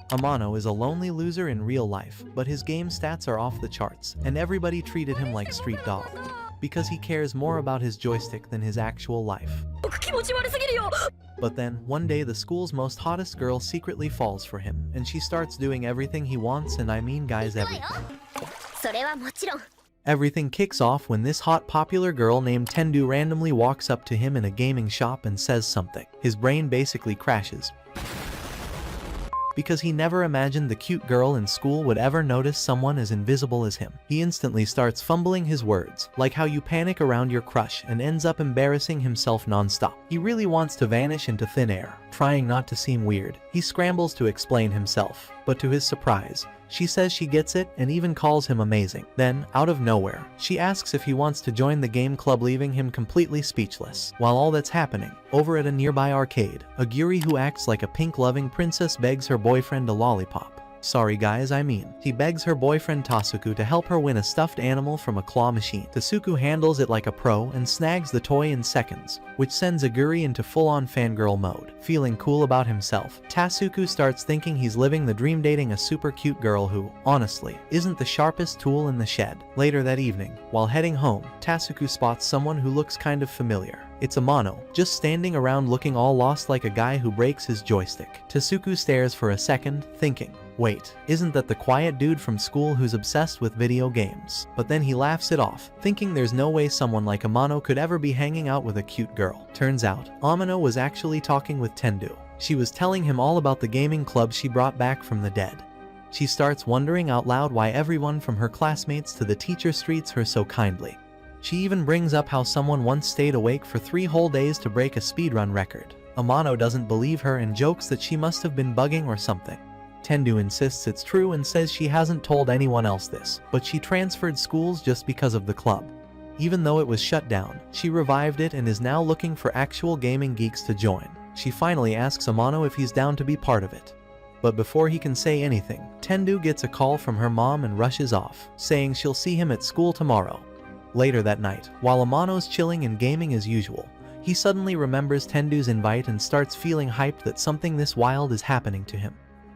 Amano is a lonely loser in real life, but his game stats are off the charts, and everybody treated him like street dog, because he cares more about his joystick than his actual life. But then, one day the school's most hottest girl secretly falls for him, and she starts doing everything he wants, and I mean guys, everything. Everything kicks off when this hot popular girl named Tendu randomly walks up to him in a gaming shop and says something. His brain basically crashes, because he never imagined the cute girl in school would ever notice someone as invisible as him. He instantly starts fumbling his words, like how you panic around your crush, and ends up embarrassing himself non-stop. He really wants to vanish into thin air, trying not to seem weird. He scrambles to explain himself, but to his surprise, she says she gets it and even calls him amazing. Then, out of nowhere, she asks if he wants to join the game club, leaving him completely speechless. While all that's happening, over at a nearby arcade, a Gyuri who acts like a pink-loving princess begs her boyfriend a lollipop. Sorry guys, I mean. He begs her boyfriend Tasuku to help her win a stuffed animal from a claw machine. Tasuku handles it like a pro and snags the toy in seconds, which sends Aguri into full-on fangirl mode. Feeling cool about himself, Tasuku starts thinking he's living the dream, dating a super cute girl who, honestly, isn't the sharpest tool in the shed. Later that evening, while heading home, Tasuku spots someone who looks kind of familiar. It's Amano, just standing around looking all lost like a guy who breaks his joystick. Tasuku stares for a second, thinking, wait, isn't that the quiet dude from school who's obsessed with video games? But then he laughs it off, thinking there's no way someone like Amano could ever be hanging out with a cute girl. Turns out, Amano was actually talking with Tendu. She was telling him all about the gaming club she brought back from the dead. She starts wondering out loud why everyone from her classmates to the teacher treats her so kindly. She even brings up how someone once stayed awake for 3 whole days to break a speedrun record. Amano doesn't believe her and jokes that she must have been bugging or something. Tendu insists it's true and says she hasn't told anyone else this, but she transferred schools just because of the club. Even though it was shut down, she revived it and is now looking for actual gaming geeks to join. She finally asks Amano if he's down to be part of it. But before he can say anything, Tendu gets a call from her mom and rushes off, saying she'll see him at school tomorrow. Later that night, while Amano's chilling and gaming as usual, he suddenly remembers Tendu's invite and starts feeling hyped that something this wild is happening to him.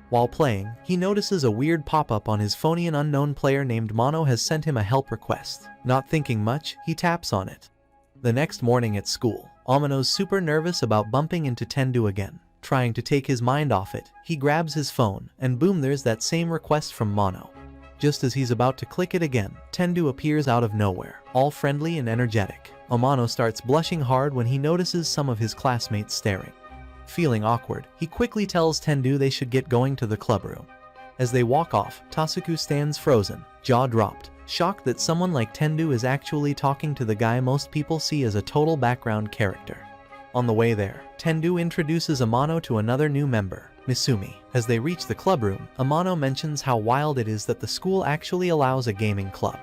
While playing, he notices a weird pop-up on his phone. An unknown player named Mono has sent him a help request. Not thinking much, he taps on it. The next morning at school, Amano's super nervous about bumping into Tendu again. Trying to take his mind off it, he grabs his phone, and boom, there's that same request from Mono. Just as he's about to click it again, Tendu appears out of nowhere, all friendly and energetic. Amano starts blushing hard when he notices some of his classmates staring. Feeling awkward, he quickly tells Tendu they should get going to the club room. As they walk off, Tasuku stands frozen, jaw dropped, shocked that someone like Tendu is actually talking to the guy most people see as a total background character. On the way there, Tendu introduces Amano to another new member, Misumi. As they reach the club room, Amano mentions how wild it is that the school actually allows a gaming club.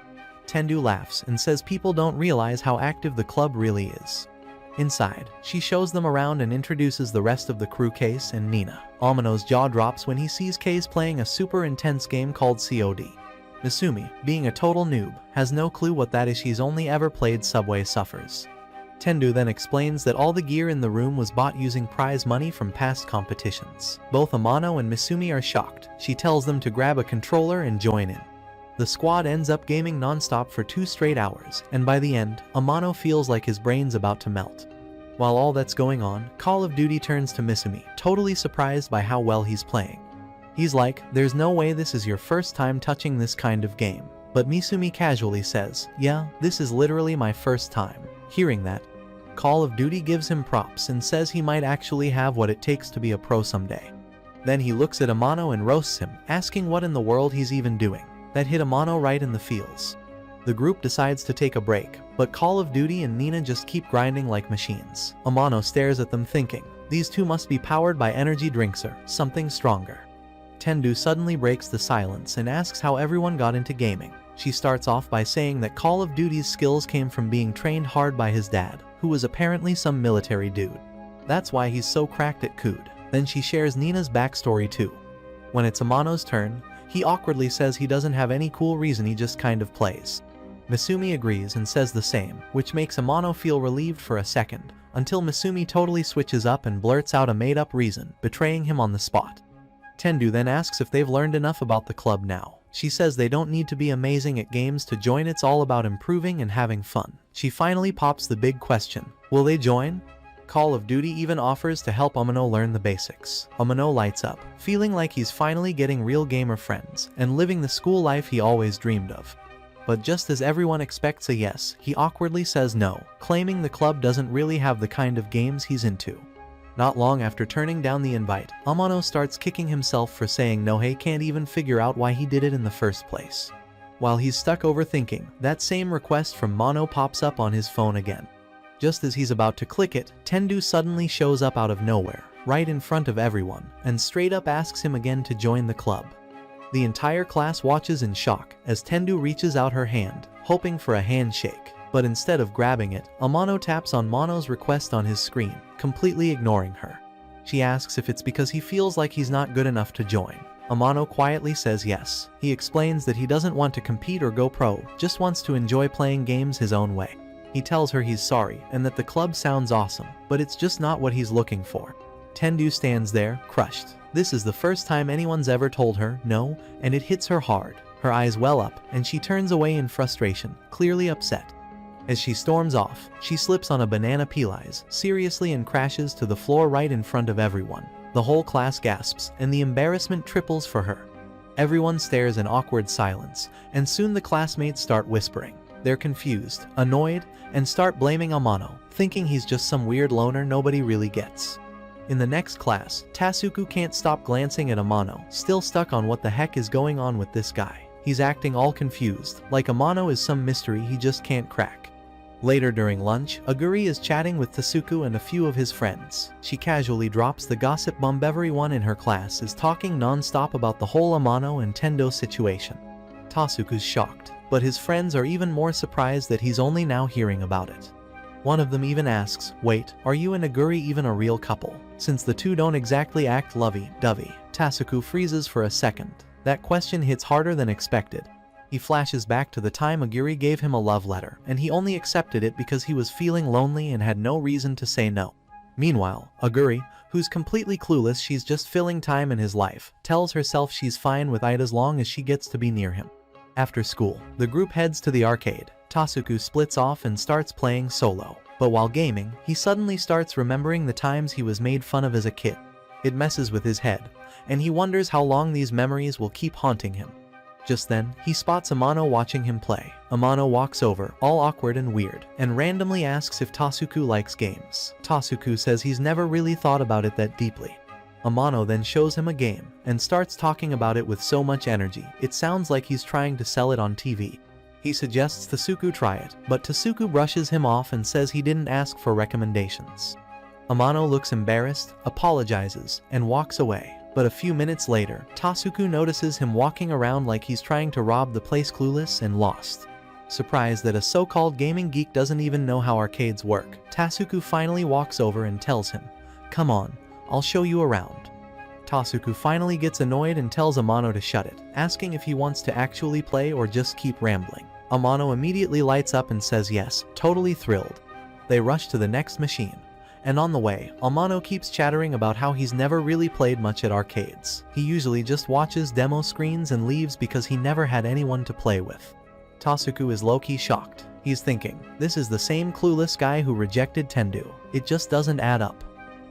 Tendu laughs and says people don't realize how active the club really is. Inside, she shows them around and introduces the rest of the crew. Case and Nina. Amano's jaw drops when he sees Case playing a super intense game called COD. Misumi, being a total noob, has no clue what that is. She's only ever played Subway Surfers. Tendu then explains that all the gear in the room was bought using prize money from past competitions. Both Amano and Misumi are shocked. She tells them to grab a controller and join in. The squad ends up gaming non-stop for 2 straight hours, and by the end, Amano feels like his brain's about to melt. While all that's going on, Call of Duty turns to Misumi, totally surprised by how well he's playing. He's like, there's no way this is your first time touching this kind of game. But Misumi casually says, yeah, this is literally my first time. Hearing that, Call of Duty gives him props and says he might actually have what it takes to be a pro someday. Then he looks at Amano and roasts him, asking what in the world he's even doing. That hit Amano right in the feels. The group decides to take a break, but Call of Duty and Nina just keep grinding like machines. Amano stares at them thinking, these two must be powered by energy drinks or something stronger. Tendu suddenly breaks the silence and asks how everyone got into gaming. She starts off by saying that Call of Duty's skills came from being trained hard by his dad, who was apparently some military dude. That's why he's so cracked at COD. Then she shares Nina's backstory too. When it's Amano's turn, he awkwardly says he doesn't have any cool reason, he just kind of plays. Misumi agrees and says the same, which makes Amano feel relieved for a second, until Misumi totally switches up and blurts out a made-up reason, betraying him on the spot. Tendu then asks if they've learned enough about the club now. She says they don't need to be amazing at games to join, it's all about improving and having fun. She finally pops the big question, will they join? Call of Duty even offers to help Amano learn the basics. Amano lights up, feeling like he's finally getting real gamer friends and living the school life he always dreamed of. But just as everyone expects a yes, he awkwardly says no, claiming the club doesn't really have the kind of games he's into. Not long after turning down the invite, Amano starts kicking himself for saying no. He can't even figure out why he did it in the first place. While he's stuck overthinking, that same request from Mono pops up on his phone again. Just as he's about to click it, Tendu suddenly shows up out of nowhere, right in front of everyone, and straight up asks him again to join the club. The entire class watches in shock as Tendu reaches out her hand, hoping for a handshake. But instead of grabbing it, Amano taps on Mono's request on his screen, completely ignoring her. She asks if it's because he feels like he's not good enough to join. Amano quietly says yes. He explains that he doesn't want to compete or go pro, just wants to enjoy playing games his own way. He tells her he's sorry and that the club sounds awesome, but it's just not what he's looking for. Tendu stands there, crushed. This is the first time anyone's ever told her no, and it hits her hard. Her eyes well up, and she turns away in frustration, clearly upset. As she storms off, she slips on a banana peelies seriously and crashes to the floor right in front of everyone. The whole class gasps, and the embarrassment triples for her. Everyone stares in awkward silence, and soon the classmates start whispering. They're confused, annoyed, and start blaming Amano, thinking he's just some weird loner nobody really gets. In the next class, Tasuku can't stop glancing at Amano, still stuck on what the heck is going on with this guy. He's acting all confused, like Amano is some mystery he just can't crack. Later during lunch, Aguri is chatting with Tasuku and a few of his friends. She casually drops the gossip bomb everyone in her class is talking non-stop about the whole Amano and Tendo situation. Tasuku's shocked, but his friends are even more surprised that he's only now hearing about it. One of them even asks, wait, are you and Aguri even a real couple? Since the two don't exactly act lovey-dovey. Tasuku freezes for a second. That question hits harder than expected. He flashes back to the time Aguri gave him a love letter, and he only accepted it because he was feeling lonely and had no reason to say no. Meanwhile, Aguri, who's completely clueless she's just filling time in his life, tells herself she's fine with it as long as she gets to be near him. After school, the group heads to the arcade. Tasuku splits off and starts playing solo. But while gaming, he suddenly starts remembering the times he was made fun of as a kid. It messes with his head, and he wonders how long these memories will keep haunting him. Just then, he spots Amano watching him play. Amano walks over, all awkward and weird, and randomly asks if Tasuku likes games. Tasuku says he's never really thought about it that deeply. Amano then shows him a game, and starts talking about it with so much energy, it sounds like he's trying to sell it on TV. He suggests Tasuku try it, but Tasuku brushes him off and says he didn't ask for recommendations. Amano looks embarrassed, apologizes, and walks away. But a few minutes later, Tasuku notices him walking around like he's trying to rob the place, clueless and lost. Surprised that a so-called gaming geek doesn't even know how arcades work, Tasuku finally walks over and tells him, "Come on, I'll show you around." Tasuku finally gets annoyed and tells Amano to shut it, asking if he wants to actually play or just keep rambling. Amano immediately lights up and says yes, totally thrilled. They rush to the next machine. And on the way, Amano keeps chattering about how he's never really played much at arcades. He usually just watches demo screens and leaves because he never had anyone to play with. Tasuku is low-key shocked. He's thinking, this is the same clueless guy who rejected Tendu. It just doesn't add up.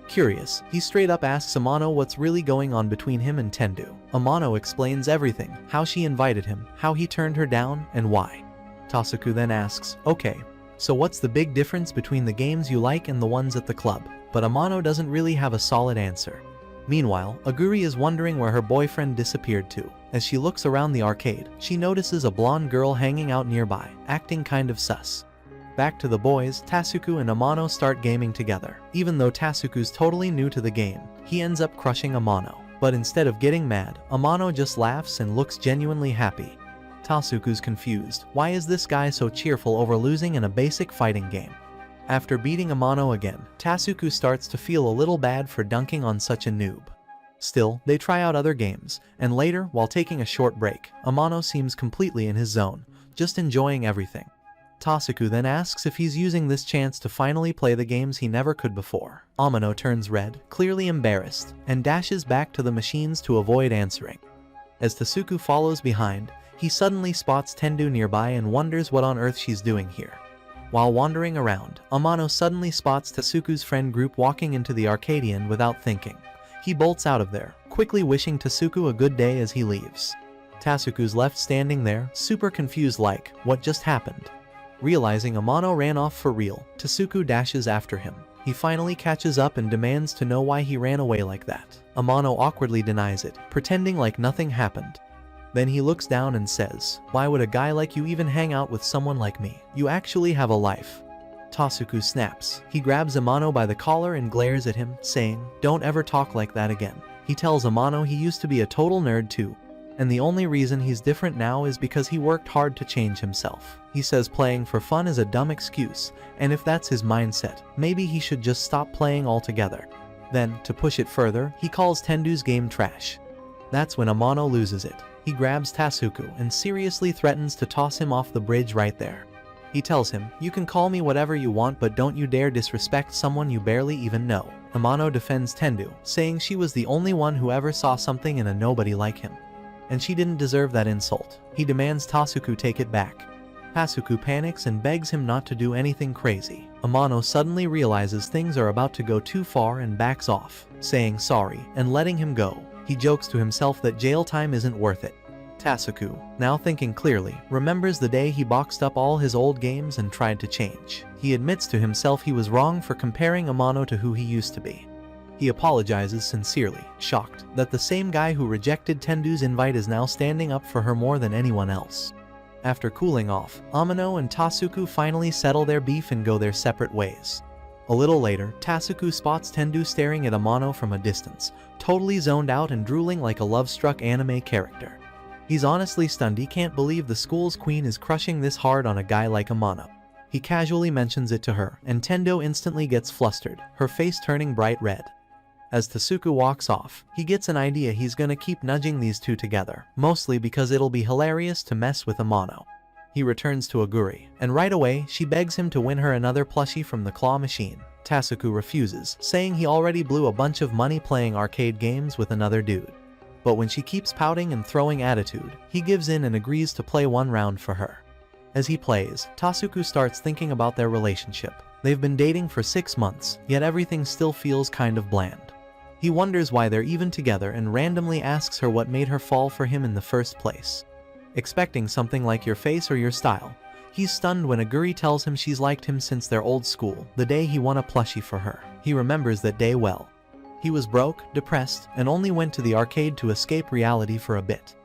Curious, he straight up asks Amano what's really going on between him and Tendu. Amano explains everything, how she invited him, how he turned her down, and why. Tasuku then asks, okay, so what's the big difference between the games you like and the ones at the club? But Amano doesn't really have a solid answer. Meanwhile, Aguri is wondering where her boyfriend disappeared to. As she looks around the arcade, she notices a blonde girl hanging out nearby, acting kind of sus. Back to the boys, Tasuku and Amano start gaming together. Even though Tasuku's totally new to the game, he ends up crushing Amano. But instead of getting mad, Amano just laughs and looks genuinely happy. Tasuku's confused. Why is this guy so cheerful over losing in a basic fighting game? After beating Amano again, Tasuku starts to feel a little bad for dunking on such a noob. Still, they try out other games, and later, while taking a short break, Amano seems completely in his zone, just enjoying everything. Tasuku then asks if he's using this chance to finally play the games he never could before. Amano turns red, clearly embarrassed, and dashes back to the machines to avoid answering. As Tasuku follows behind, he suddenly spots Tendu nearby and wonders what on earth she's doing here. While wandering around, Amano suddenly spots Tasuku's friend group walking into the Arcadian without thinking. He bolts out of there, quickly wishing Tasuku a good day as he leaves. Tasuku's left standing there, super confused like, what just happened? Realizing Amano ran off for real, Tasuku dashes after him. He finally catches up and demands to know why he ran away like that. Amano awkwardly denies it, pretending like nothing happened. Then he looks down and says, "Why would a guy like you even hang out with someone like me? You actually have a life." Tasuku snaps. He grabs Amano by the collar and glares at him, saying, "Don't ever talk like that again." He tells Amano he used to be a total nerd too, and the only reason he's different now is because he worked hard to change himself. He says playing for fun is a dumb excuse, and if that's his mindset, maybe he should just stop playing altogether. Then, to push it further, he calls Tendu's game trash. That's when Amano loses it. He grabs Tasuku and seriously threatens to toss him off the bridge right there. He tells him, "You can call me whatever you want, but don't you dare disrespect someone you barely even know." Amano defends Tendu, saying she was the only one who ever saw something in a nobody like him, and she didn't deserve that insult. He demands Tasuku take it back. Tasuku panics and begs him not to do anything crazy. Amano suddenly realizes things are about to go too far and backs off, saying sorry and letting him go. He jokes to himself that jail time isn't worth it. Tasuku, now thinking clearly, remembers the day he boxed up all his old games and tried to change. He admits to himself he was wrong for comparing Amano to who he used to be. He apologizes sincerely, shocked that the same guy who rejected Tendu's invite is now standing up for her more than anyone else. After cooling off, Amano and Tasuku finally settle their beef and go their separate ways. A little later, Tasuku spots Tendu staring at Amano from a distance, totally zoned out and drooling like a love-struck anime character. He's honestly stunned. He can't believe the school's queen is crushing this hard on a guy like Amano. He casually mentions it to her, and Tendu instantly gets flustered, her face turning bright red. As Tasuku walks off, he gets an idea he's gonna keep nudging these two together, mostly because it'll be hilarious to mess with Amano. He returns to Aguri, and right away she begs him to win her another plushie from the claw machine. Tasuku refuses, saying he already blew a bunch of money playing arcade games with another dude. But when she keeps pouting and throwing attitude, he gives in and agrees to play one round for her. As he plays, Tasuku starts thinking about their relationship. They've been dating for 6 months, yet everything still feels kind of bland. He wonders why they're even together and randomly asks her what made her fall for him in the first place. Expecting something like your face or your style, he's stunned when Aguri tells him she's liked him since their old school, the day he won a plushie for her. He remembers that day well. He was broke, depressed, and only went to the arcade to escape reality for a bit.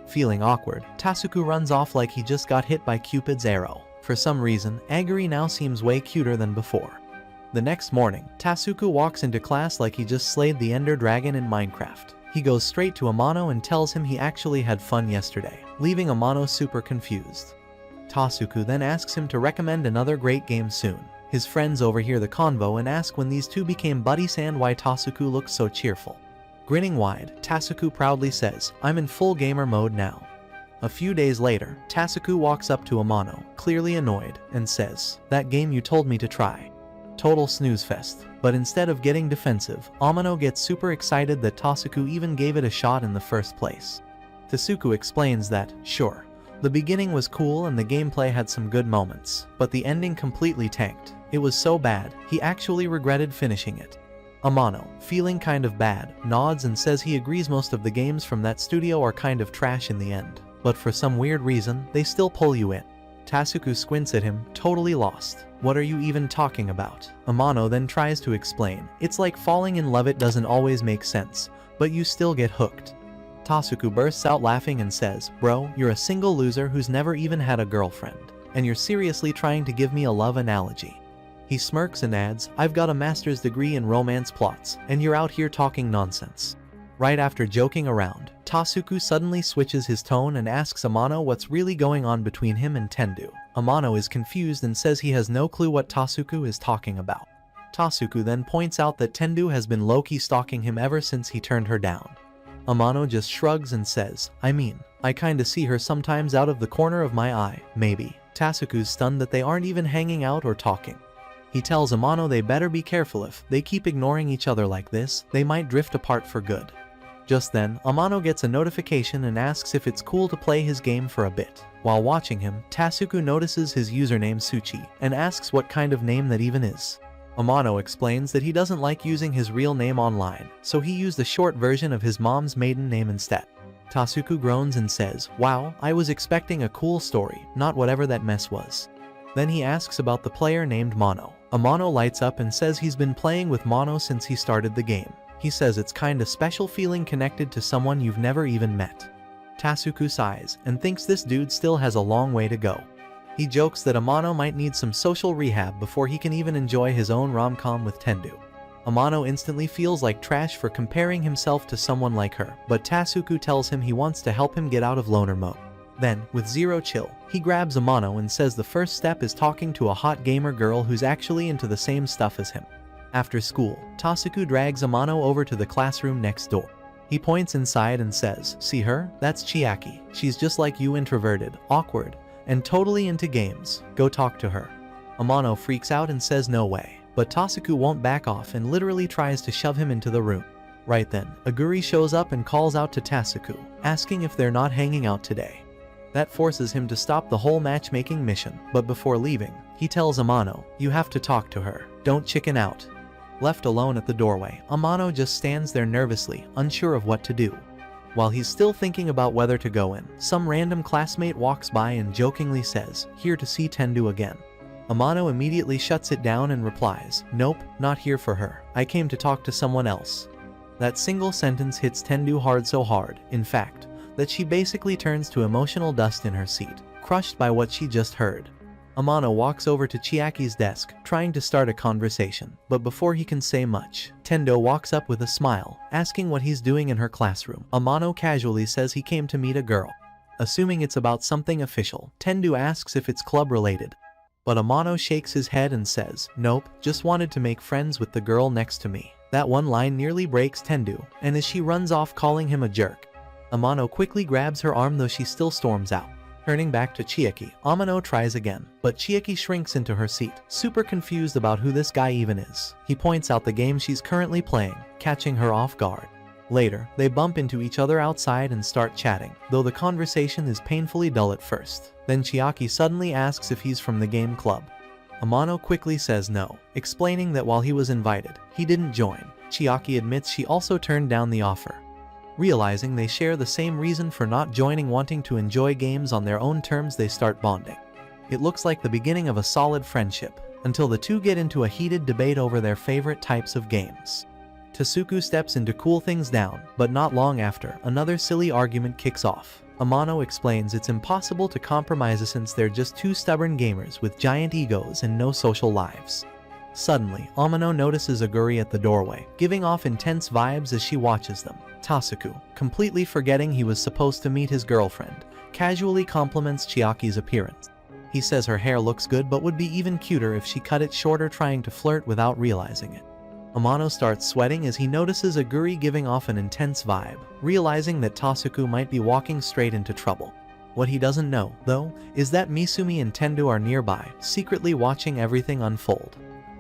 Feeling awkward, Tasuku runs off like he just got hit by Cupid's arrow. For some reason, Aguri now seems way cuter than before. The next morning, Tasuku walks into class like he just slayed the Ender Dragon in Minecraft. He goes straight to Amano and tells him he actually had fun yesterday, leaving Amano super confused. Tasuku then asks him to recommend another great game soon. His friends overhear the convo and ask when these two became buddies and why Tasuku looks so cheerful. Grinning wide, Tasuku proudly says, "I'm in full gamer mode now." A few days later, Tasuku walks up to Amano, clearly annoyed, and says, "That game you told me to try." Total snooze fest. But instead of getting defensive, Amano gets super excited that Tasuku even gave it a shot in the first place. Tasuku explains that, sure, the beginning was cool and the gameplay had some good moments, but the ending completely tanked. It was so bad, he actually regretted finishing it. Amano, feeling kind of bad, nods and says he agrees most of the games from that studio are kind of trash in the end, but for some weird reason, they still pull you in. Tasuku squints at him, totally lost. What are you even talking about? Amano then tries to explain. It's like falling in love, it doesn't always make sense, but you still get hooked. Tasuku bursts out laughing and says, "Bro, you're a single loser who's never even had a girlfriend, and you're seriously trying to give me a love analogy." He smirks and adds, "I've got a master's degree in romance plots, and you're out here talking nonsense." Right after joking around, Tasuku suddenly switches his tone and asks Amano what's really going on between him and Tendu. Amano is confused and says he has no clue what Tasuku is talking about. Tasuku then points out that Tendu has been low-key stalking him ever since he turned her down. Amano just shrugs and says, I kinda see her sometimes out of the corner of my eye, maybe." Tasuku's stunned that they aren't even hanging out or talking. He tells Amano they better be careful. If they keep ignoring each other like this, they might drift apart for good. Just then, Amano gets a notification and asks if it's cool to play his game for a bit. While watching him, Tasuku notices his username Suchi and asks what kind of name that even is. Amano explains that he doesn't like using his real name online, so he used a short version of his mom's maiden name instead. Tasuku groans and says, "Wow, I was expecting a cool story, not whatever that mess was." Then he asks about the player named Mono. Amano lights up and says he's been playing with Mono since he started the game. He says it's kinda special feeling connected to someone you've never even met. Tasuku sighs and thinks this dude still has a long way to go. He jokes that Amano might need some social rehab before he can even enjoy his own rom-com with Tendu. Amano instantly feels like trash for comparing himself to someone like her, but Tasuku tells him he wants to help him get out of loner mode. Then, with zero chill, he grabs Amano and says the first step is talking to a hot gamer girl who's actually into the same stuff as him. After school, Tasuku drags Amano over to the classroom next door. He points inside and says, "See her? That's Chiaki. She's just like you, introverted, awkward, and totally into games. Go talk to her." Amano freaks out and says no way, but Tasuku won't back off and literally tries to shove him into the room. Right then, Aguri shows up and calls out to Tasuku, asking if they're not hanging out today. That forces him to stop the whole matchmaking mission, but before leaving, he tells Amano, "You have to talk to her. Don't chicken out." Left alone at the doorway, Amano just stands there nervously, unsure of what to do. While he's still thinking about whether to go in, some random classmate walks by and jokingly says, "Here to see Tendu again." Amano immediately shuts it down and replies, "Nope, not here for her. I came to talk to someone else." That single sentence hits Tendu hard, so hard, in fact, that she basically turns to emotional dust in her seat, crushed by what she just heard. Amano walks over to Chiaki's desk, trying to start a conversation, but before he can say much, Tendo walks up with a smile, asking what he's doing in her classroom. Amano casually says he came to meet a girl. Assuming it's about something official, Tendu asks if it's club-related. But Amano shakes his head and says, "Nope, just wanted to make friends with the girl next to me." That one line nearly breaks Tendu, and as she runs off calling him a jerk, Amano quickly grabs her arm, though she still storms out. Turning back to Chiaki, Amano tries again, but Chiaki shrinks into her seat, super confused about who this guy even is. He points out the game she's currently playing, catching her off guard. Later, they bump into each other outside and start chatting, though the conversation is painfully dull at first. Then Chiaki suddenly asks if he's from the game club. Amano quickly says no, explaining that while he was invited, he didn't join. Chiaki admits she also turned down the offer. Realizing they share the same reason for not joining, wanting to enjoy games on their own terms, they start bonding. It looks like the beginning of a solid friendship, until the two get into a heated debate over their favorite types of games. Tasuku steps in to cool things down, but not long after, another silly argument kicks off. Amano explains it's impossible to compromise since they're just two stubborn gamers with giant egos and no social lives. Suddenly, Amano notices Aguri at the doorway, giving off intense vibes as she watches them. Tasuku, completely forgetting he was supposed to meet his girlfriend, casually compliments Chiaki's appearance. He says her hair looks good but would be even cuter if she cut it shorter, trying to flirt without realizing it. Amano starts sweating as he notices Aguri giving off an intense vibe, realizing that Tasuku might be walking straight into trouble. What he doesn't know, though, is that Misumi and Tendu are nearby, secretly watching everything unfold.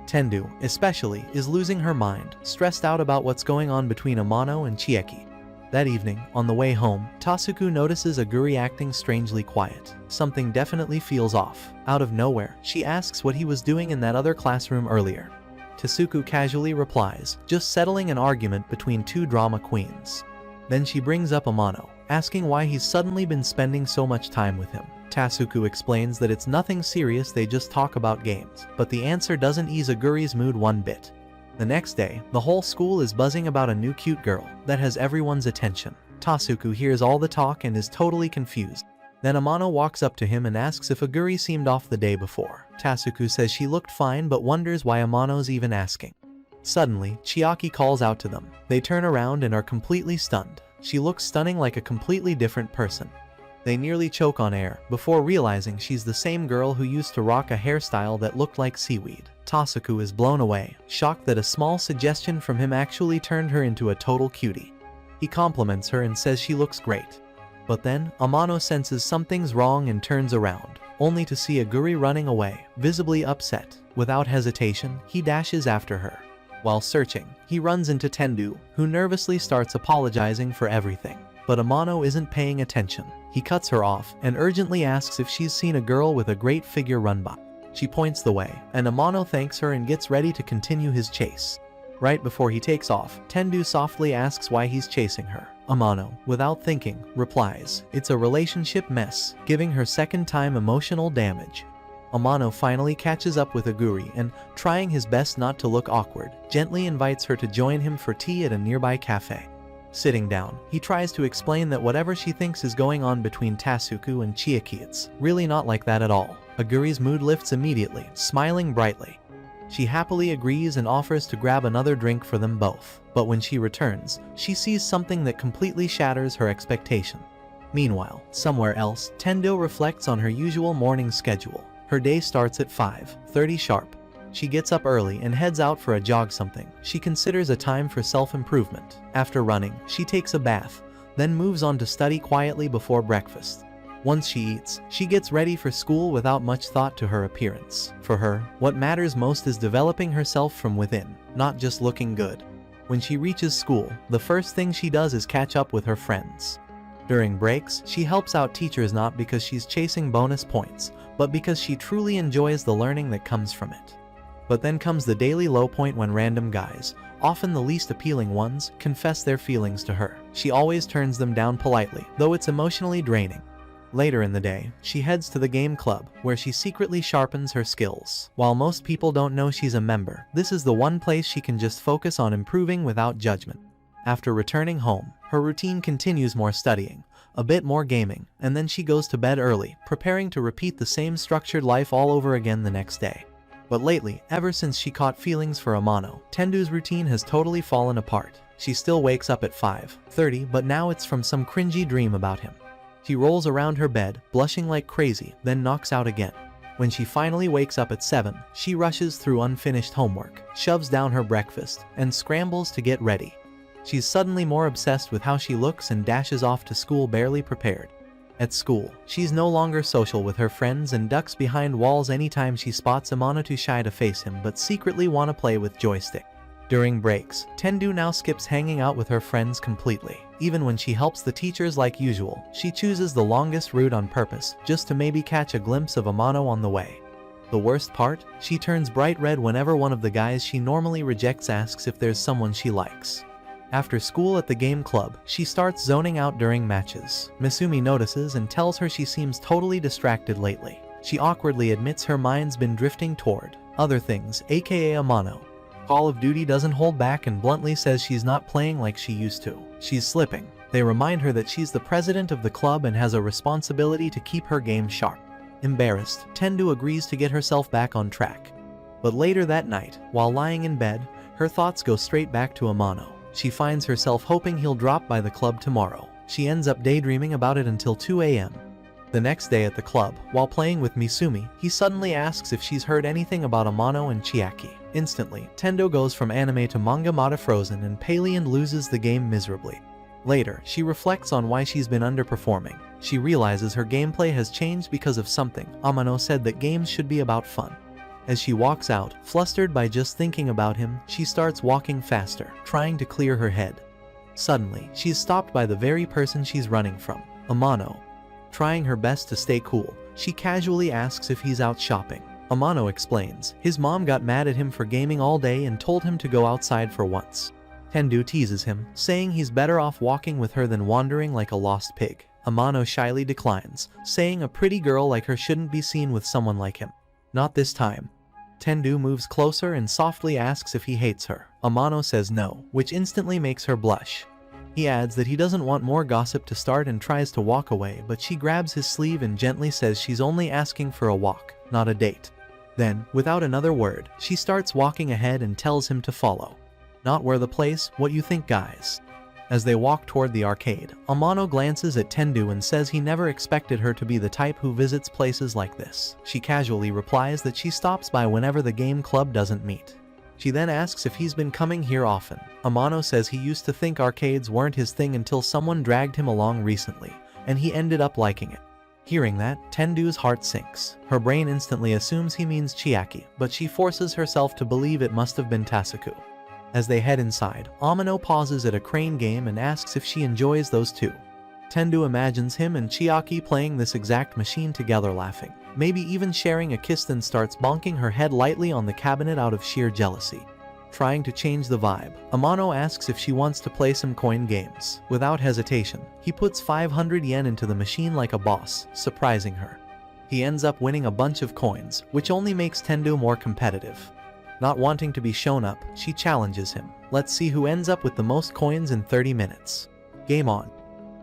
Tendu, especially, is losing her mind, stressed out about what's going on between Amano and Chiaki. That evening, on the way home, Tasuku notices Aguri acting strangely quiet. Something definitely feels off. Out of nowhere, she asks what he was doing in that other classroom earlier. Tasuku casually replies, "Just settling an argument between two drama queens." Then she brings up Amano, asking why he's suddenly been spending so much time with him. Tasuku explains that it's nothing serious, they just talk about games, but the answer doesn't ease Aguri's mood one bit. The next day, the whole school is buzzing about a new cute girl that has everyone's attention. Tasuku hears all the talk and is totally confused. Then Amano walks up to him and asks if Aguri seemed off the day before. Tasuku says she looked fine but wonders why Amano's even asking. Suddenly, Chiaki calls out to them. They turn around and are completely stunned. She looks stunning, like a completely different person. They nearly choke on air, before realizing she's the same girl who used to rock a hairstyle that looked like seaweed. Tasuku is blown away, shocked that a small suggestion from him actually turned her into a total cutie. He compliments her and says she looks great. But then, Amano senses something's wrong and turns around, only to see Aguri running away, visibly upset. Without hesitation, he dashes after her. While searching, he runs into Tendu, who nervously starts apologizing for everything. But Amano isn't paying attention. He cuts her off and urgently asks if she's seen a girl with a great figure run by. She points the way, and Amano thanks her and gets ready to continue his chase. Right before he takes off, Tendu softly asks why he's chasing her. Amano, without thinking, replies, "It's a relationship mess," giving her second-time emotional damage. Amano finally catches up with Aguri and, trying his best not to look awkward, gently invites her to join him for tea at a nearby cafe. Sitting down, he tries to explain that whatever she thinks is going on between Tasuku and Chiaki, it's really not like that at all. Aguri's mood lifts immediately, smiling brightly. She happily agrees and offers to grab another drink for them both. But when she returns, she sees something that completely shatters her expectation. Meanwhile, somewhere else, Tendu reflects on her usual morning schedule. Her day starts at 5:30 sharp. She gets up early and heads out for a jog, something she considers a time for self-improvement. After running, she takes a bath, then moves on to study quietly before breakfast. Once she eats, she gets ready for school without much thought to her appearance. For her, what matters most is developing herself from within, not just looking good. When she reaches school, the first thing she does is catch up with her friends. During breaks, she helps out teachers not because she's chasing bonus points, but because she truly enjoys the learning that comes from it. But then comes the daily low point when random guys, often the least appealing ones, confess their feelings to her. She always turns them down politely, though it's emotionally draining. Later in the day, she heads to the game club, where she secretly sharpens her skills. While most people don't know she's a member, this is the one place she can just focus on improving without judgment. After returning home, her routine continues: more studying, a bit more gaming, and then she goes to bed early, preparing to repeat the same structured life all over again the next day. But lately, ever since she caught feelings for Amano, Tendu's routine has totally fallen apart. She still wakes up at 5:30, but now it's from some cringy dream about him. She rolls around her bed, blushing like crazy, then knocks out again. When she finally wakes up at 7, she rushes through unfinished homework, shoves down her breakfast, and scrambles to get ready. She's suddenly more obsessed with how she looks and dashes off to school barely prepared. At school, she's no longer social with her friends and ducks behind walls anytime she spots Amano, too shy to face him but secretly want to play with joystick. During breaks, Tendu now skips hanging out with her friends completely. Even when she helps the teachers like usual, she chooses the longest route on purpose, just to maybe catch a glimpse of Amano on the way. The worst part? She turns bright red whenever one of the guys she normally rejects asks if there's someone she likes. After school at the game club, she starts zoning out during matches. Misumi notices and tells her she seems totally distracted lately. She awkwardly admits her mind's been drifting toward other things, aka Amano. Call of Duty doesn't hold back and bluntly says she's not playing like she used to. She's slipping. They remind her that she's the president of the club and has a responsibility to keep her game sharp. Embarrassed, Tendu agrees to get herself back on track. But later that night, while lying in bed, her thoughts go straight back to Amano. She finds herself hoping he'll drop by the club tomorrow. She ends up daydreaming about it until 2 a.m. The next day at the club, while playing with Misumi, he suddenly asks if she's heard anything about Amano and Chiaki. Instantly, Tendu goes from anime to manga mata frozen and Palian loses the game miserably. Later, she reflects on why she's been underperforming. She realizes her gameplay has changed because of something. Amano said that games should be about fun. As she walks out, flustered by just thinking about him, she starts walking faster, trying to clear her head. Suddenly, she's stopped by the very person she's running from, Amano. Trying her best to stay cool, she casually asks if he's out shopping. Amano explains his mom got mad at him for gaming all day and told him to go outside for once. Tendu teases him, saying he's better off walking with her than wandering like a lost pig. Amano shyly declines, saying a pretty girl like her shouldn't be seen with someone like him. Not this time. Tendu moves closer and softly asks if he hates her. Amano says no, which instantly makes her blush. He adds that he doesn't want more gossip to start and tries to walk away, but she grabs his sleeve and gently says she's only asking for a walk, not a date. Then, without another word, she starts walking ahead and tells him to follow. Not where the place, what you think, guys. As they walk toward the arcade, Amano glances at Tendu and says he never expected her to be the type who visits places like this. She casually replies that she stops by whenever the game club doesn't meet. She then asks if he's been coming here often. Amano says he used to think arcades weren't his thing until someone dragged him along recently, and he ended up liking it. Hearing that, Tendu's heart sinks. Her brain instantly assumes he means Chiaki, but she forces herself to believe it must have been Tasuku. As they head inside, Amano pauses at a crane game and asks if she enjoys those too. Tendu imagines him and Chiaki playing this exact machine together, laughing, maybe even sharing a kiss, then starts bonking her head lightly on the cabinet out of sheer jealousy. Trying to change the vibe, Amano asks if she wants to play some coin games. Without hesitation, he puts 500 yen into the machine like a boss, surprising her. He ends up winning a bunch of coins, which only makes Tendu more competitive. Not wanting to be shown up, she challenges him. Let's see who ends up with the most coins in 30 minutes. Game on.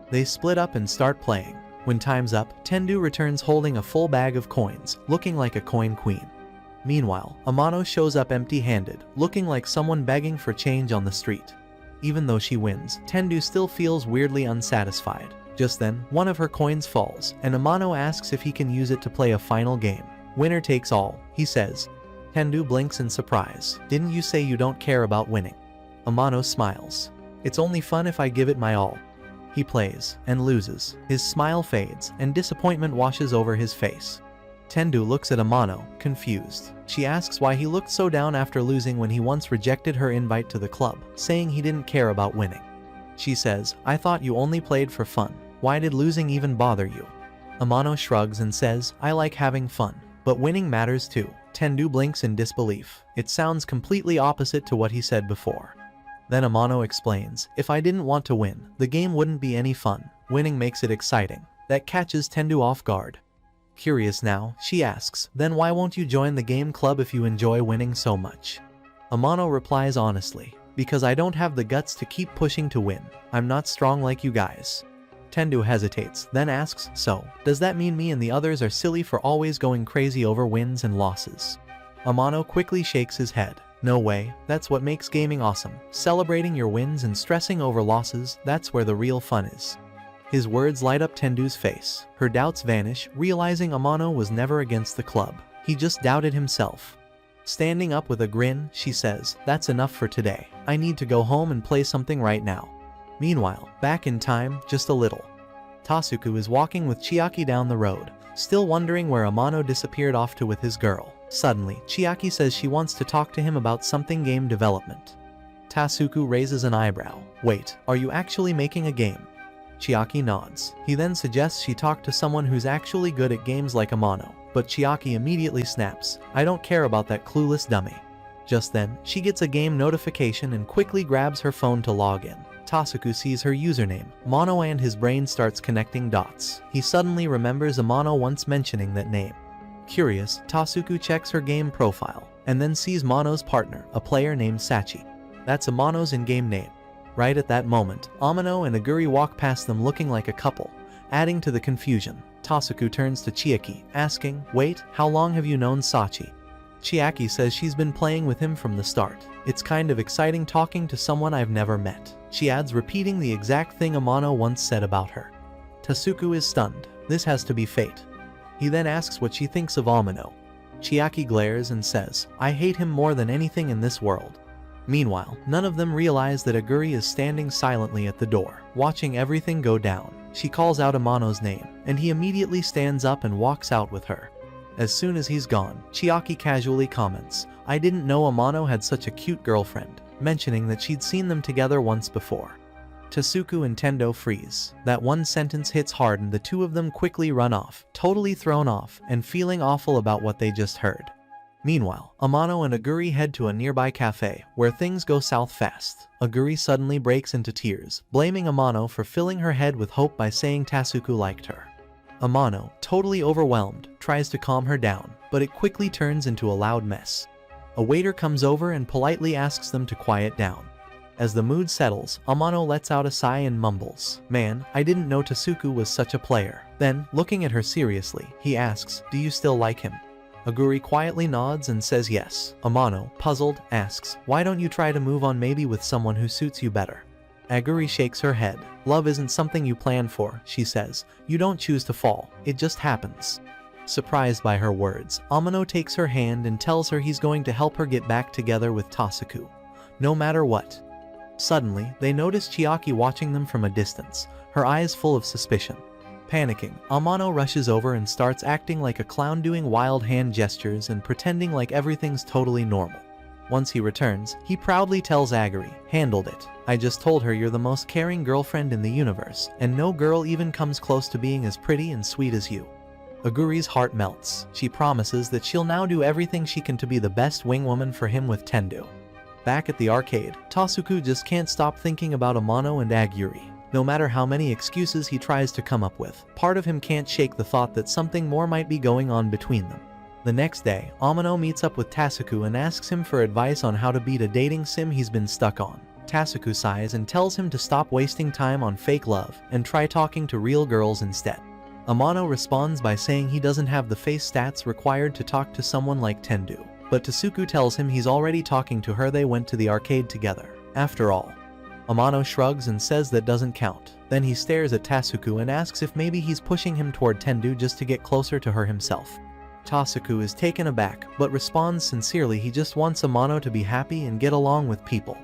They split up and start playing. When time's up, Tendu returns holding a full bag of coins, looking like a coin queen. Meanwhile, Amano shows up empty-handed, looking like someone begging for change on the street. Even though she wins, Tendu still feels weirdly unsatisfied. Just then, one of her coins falls, and Amano asks if he can use it to play a final game. Winner takes all, he says. Tendu blinks in surprise. Didn't you say you don't care about winning? Amano smiles. It's only fun if I give it my all. He plays, and loses. His smile fades, and disappointment washes over his face. Tendu looks at Amano, confused. She asks why he looked so down after losing when he once rejected her invite to the club, saying he didn't care about winning. She says, I thought you only played for fun. Why did losing even bother you? Amano shrugs and says, I like having fun, but winning matters too. Tendu blinks in disbelief. It sounds completely opposite to what he said before. Then Amano explains, if I didn't want to win, the game wouldn't be any fun. Winning makes it exciting. That catches Tendu off guard. Curious now, she asks, then why won't you join the game club if you enjoy winning so much? Amano replies honestly, because I don't have the guts to keep pushing to win. I'm not strong like you guys. Tendu hesitates, then asks, so, does that mean me and the others are silly for always going crazy over wins and losses? Amano quickly shakes his head. No way, that's what makes gaming awesome. Celebrating your wins and stressing over losses, that's where the real fun is. His words light up Tendu's face. Her doubts vanish, realizing Amano was never against the club. He just doubted himself. Standing up with a grin, she says, that's enough for today. I need to go home and play something right now. Meanwhile, back in time, just a little. Tasuku is walking with Chiaki down the road, still wondering where Amano disappeared off to with his girl. Suddenly, Chiaki says she wants to talk to him about something game development. Tasuku raises an eyebrow. Wait, are you actually making a game? Chiaki nods. He then suggests she talk to someone who's actually good at games like Amano, but Chiaki immediately snaps, I don't care about that clueless dummy. Just then, she gets a game notification and quickly grabs her phone to log in. Tasuku sees her username, Mono, and his brain starts connecting dots. He suddenly remembers Amano once mentioning that name. Curious, Tasuku checks her game profile, and then sees Mono's partner, a player named Sachi. That's Amano's in-game name. Right at that moment, Amano and Aguri walk past them looking like a couple, adding to the confusion. Tasuku turns to Chiaki, asking, wait, how long have you known Sachi? Chiaki says she's been playing with him from the start. It's kind of exciting talking to someone I've never met. She adds, repeating the exact thing Amano once said about her. Tasuku is stunned. This has to be fate. He then asks what she thinks of Amano. Chiaki glares and says, I hate him more than anything in this world. Meanwhile, none of them realize that Aguri is standing silently at the door, watching everything go down. She calls out Amano's name, and he immediately stands up and walks out with her. As soon as he's gone, Chiaki casually comments, I didn't know Amano had such a cute girlfriend, mentioning that she'd seen them together once before. Tasuku and Tendu freeze. That one sentence hits hard and the two of them quickly run off, totally thrown off and feeling awful about what they just heard. Meanwhile, Amano and Aguri head to a nearby cafe, where things go south fast. Aguri suddenly breaks into tears, blaming Amano for filling her head with hope by saying Tasuku liked her. Amano, totally overwhelmed, tries to calm her down, but it quickly turns into a loud mess. A waiter comes over and politely asks them to quiet down. As the mood settles, Amano lets out a sigh and mumbles, man, I didn't know Tasuku was such a player. Then, looking at her seriously, he asks, do you still like him? Aguri quietly nods and says yes. Amano, puzzled, asks, why don't you try to move on, maybe with someone who suits you better? Aguri shakes her head. Love isn't something you plan for, she says. You don't choose to fall, it just happens. Surprised by her words, Amano takes her hand and tells her he's going to help her get back together with Tasuku, no matter what. Suddenly, they notice Chiaki watching them from a distance, her eyes full of suspicion. Panicking, Amano rushes over and starts acting like a clown, doing wild hand gestures and pretending like everything's totally normal. Once he returns, he proudly tells Aguri, "Handled it. I just told her you're the most caring girlfriend in the universe, and no girl even comes close to being as pretty and sweet as you." Aguri's heart melts. She promises that she'll now do everything she can to be the best wingwoman for him with Tendu. Back at the arcade, Tasuku just can't stop thinking about Amano and Aguri. No matter how many excuses he tries to come up with, part of him can't shake the thought that something more might be going on between them. The next day, Amano meets up with Tasuku and asks him for advice on how to beat a dating sim he's been stuck on. Tasuku sighs and tells him to stop wasting time on fake love and try talking to real girls instead. Amano responds by saying he doesn't have the face stats required to talk to someone like Tendu, but Tasuku tells him he's already talking to her. They went to the arcade together, after all. Amano shrugs and says that doesn't count. Then he stares at Tasuku and asks if maybe he's pushing him toward Tendu just to get closer to her himself. Tasuku is taken aback, but responds sincerely he just wants Amano to be happy and get along with people.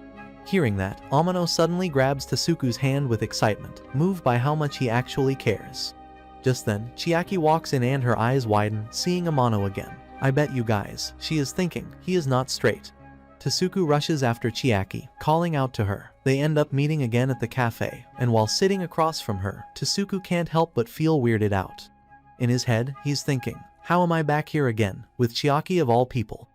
Hearing that, Amano suddenly grabs Tasuku's hand with excitement, moved by how much he actually cares. Just then, Chiaki walks in and her eyes widen, seeing Amano again. "I bet you guys," she is thinking, "he is not straight." Tasuku rushes after Chiaki, calling out to her. They end up meeting again at the cafe, and while sitting across from her, Tasuku can't help but feel weirded out. In his head, he's thinking, "How am I back here again, with Chiaki of all people?"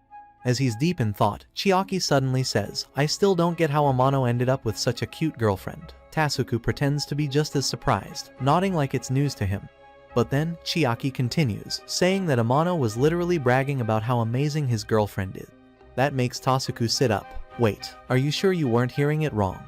As he's deep in thought, Chiaki suddenly says, "I still don't get how Amano ended up with such a cute girlfriend." Tasuku pretends to be just as surprised, nodding like it's news to him. But then, Chiaki continues, saying that Amano was literally bragging about how amazing his girlfriend is. That makes Tasuku sit up. "Wait, are you sure you weren't hearing it wrong?"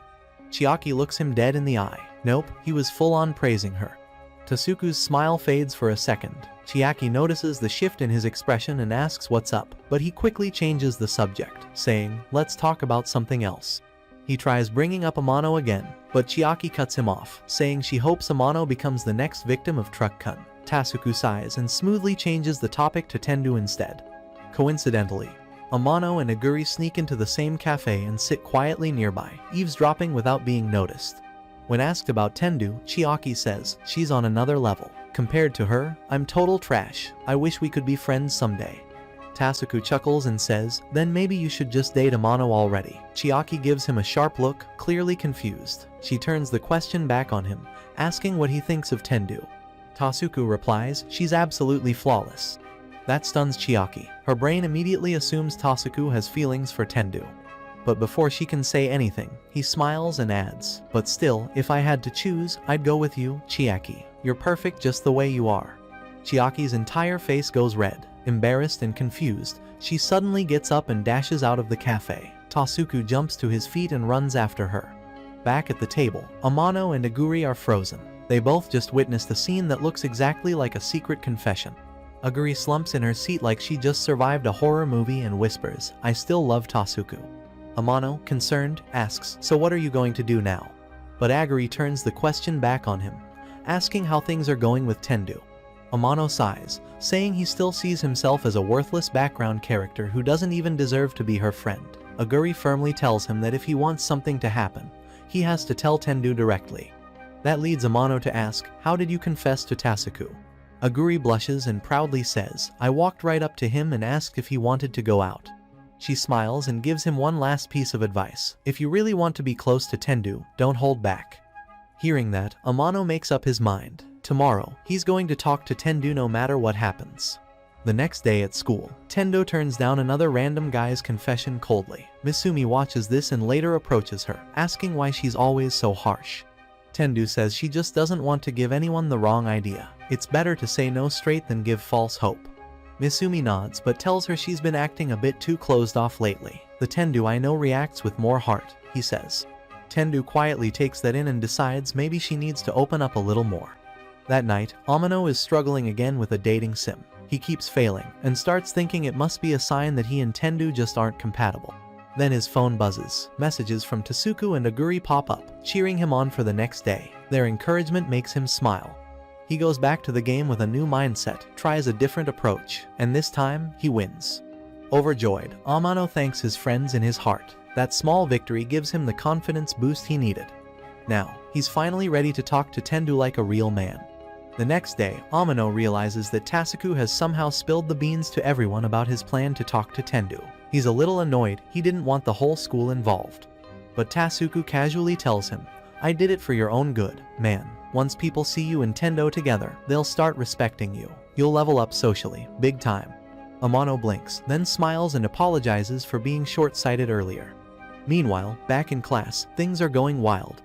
Chiaki looks him dead in the eye. Nope, he was full-on praising her. Tasuku's smile fades for a second. Chiaki notices the shift in his expression and asks what's up, but he quickly changes the subject, saying, "Let's talk about something else." He tries bringing up Amano again, but Chiaki cuts him off, saying she hopes Amano becomes the next victim of Truck Kun. Tasuku sighs and smoothly changes the topic to Tendu instead. Coincidentally, Amano and Aguri sneak into the same cafe and sit quietly nearby, eavesdropping without being noticed. When asked about Tendu, Chiaki says, "She's on another level. Compared to her, I'm total trash. I wish we could be friends someday." Tasuku chuckles and says, "Then maybe you should just date Amano already." Chiaki gives him a sharp look, clearly confused. She turns the question back on him, asking what he thinks of Tendu. Tasuku replies, "She's absolutely flawless." That stuns Chiaki. Her brain immediately assumes Tasuku has feelings for Tendu. But before she can say anything, he smiles and adds, "But still, if I had to choose, I'd go with you, Chiaki. You're perfect just the way you are." Chiaki's entire face goes red. Embarrassed and confused, she suddenly gets up and dashes out of the cafe. Tasuku jumps to his feet and runs after her. Back at the table, Amano and Aguri are frozen. They both just witnessed a scene that looks exactly like a secret confession. Aguri slumps in her seat like she just survived a horror movie and whispers, "I still love Tasuku." Amano, concerned, asks, "So what are you going to do now?" But Aguri turns the question back on him, asking how things are going with Tendu. Amano sighs, saying he still sees himself as a worthless background character who doesn't even deserve to be her friend. Aguri firmly tells him that if he wants something to happen, he has to tell Tendu directly. That leads Amano to ask, "How did you confess to Tasuku?" Aguri blushes and proudly says, "I walked right up to him and asked if he wanted to go out." She smiles and gives him one last piece of advice. "If you really want to be close to Tendu, don't hold back." Hearing that, Amano makes up his mind. Tomorrow, he's going to talk to Tendu no matter what happens. The next day at school, Tendu turns down another random guy's confession coldly. Misumi watches this and later approaches her, asking why she's always so harsh. Tendu says she just doesn't want to give anyone the wrong idea. It's better to say no straight than give false hope. Misumi nods but tells her she's been acting a bit too closed off lately. "The Tendu I know reacts with more heart," he says. Tendu quietly takes that in and decides maybe she needs to open up a little more. That night, Amano is struggling again with a dating sim. He keeps failing, and starts thinking it must be a sign that he and Tendu just aren't compatible. Then his phone buzzes. Messages from Tasuku and Aguri pop up, cheering him on for the next day. Their encouragement makes him smile. He goes back to the game with a new mindset, tries a different approach, and this time, he wins. Overjoyed, Amano thanks his friends in his heart. That small victory gives him the confidence boost he needed. Now, he's finally ready to talk to Tendu like a real man. The next day, Amano realizes that Tasuku has somehow spilled the beans to everyone about his plan to talk to Tendu. He's a little annoyed, he didn't want the whole school involved. But Tasuku casually tells him, "I did it for your own good, man. Once people see you and Tendo together, they'll start respecting you. You'll level up socially, big time." Amano blinks, then smiles and apologizes for being short-sighted earlier. Meanwhile, back in class, things are going wild.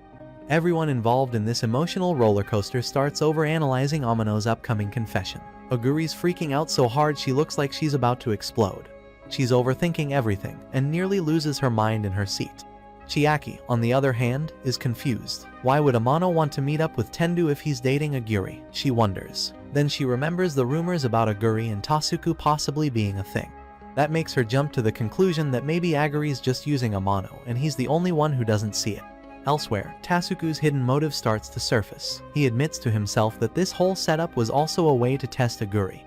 Everyone involved in this emotional roller coaster starts overanalyzing Amano's upcoming confession. Oguri's freaking out so hard she looks like she's about to explode. She's overthinking everything and nearly loses her mind in her seat. Chiaki, on the other hand, is confused. Why would Amano want to meet up with Tendu if he's dating Oguri? She wonders. Then she remembers the rumors about Oguri and Tasuku possibly being a thing. That makes her jump to the conclusion that maybe Aguri's just using Amano and he's the only one who doesn't see it. Elsewhere, Tasuku's hidden motive starts to surface. He admits to himself that this whole setup was also a way to test Oguri.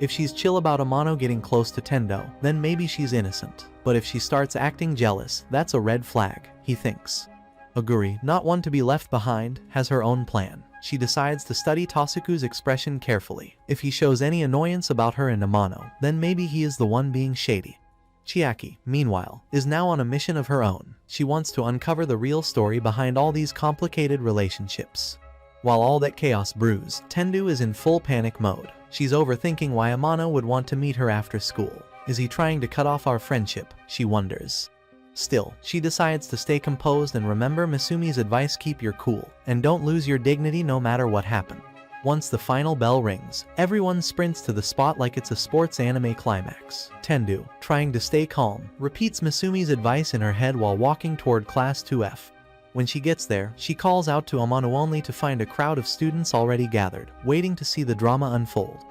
If she's chill about Amano getting close to Tendo, then maybe she's innocent. But if she starts acting jealous, that's a red flag, he thinks. Oguri, not one to be left behind, has her own plan. She decides to study Tasuku's expression carefully. If he shows any annoyance about her and Amano, then maybe he is the one being shady. Chiaki, meanwhile, is now on a mission of her own. She wants to uncover the real story behind all these complicated relationships. While all that chaos brews, Tendu is in full panic mode. She's overthinking why Amano would want to meet her after school. Is he trying to cut off our friendship? She wonders. Still, she decides to stay composed and remember Misumi's advice: keep your cool, and don't lose your dignity no matter what happened. Once the final bell rings, everyone sprints to the spot like it's a sports anime climax. Tendu, trying to stay calm, repeats Misumi's advice in her head while walking toward Class 2F. When she gets there, she calls out to Amano only to find a crowd of students already gathered, waiting to see the drama unfold.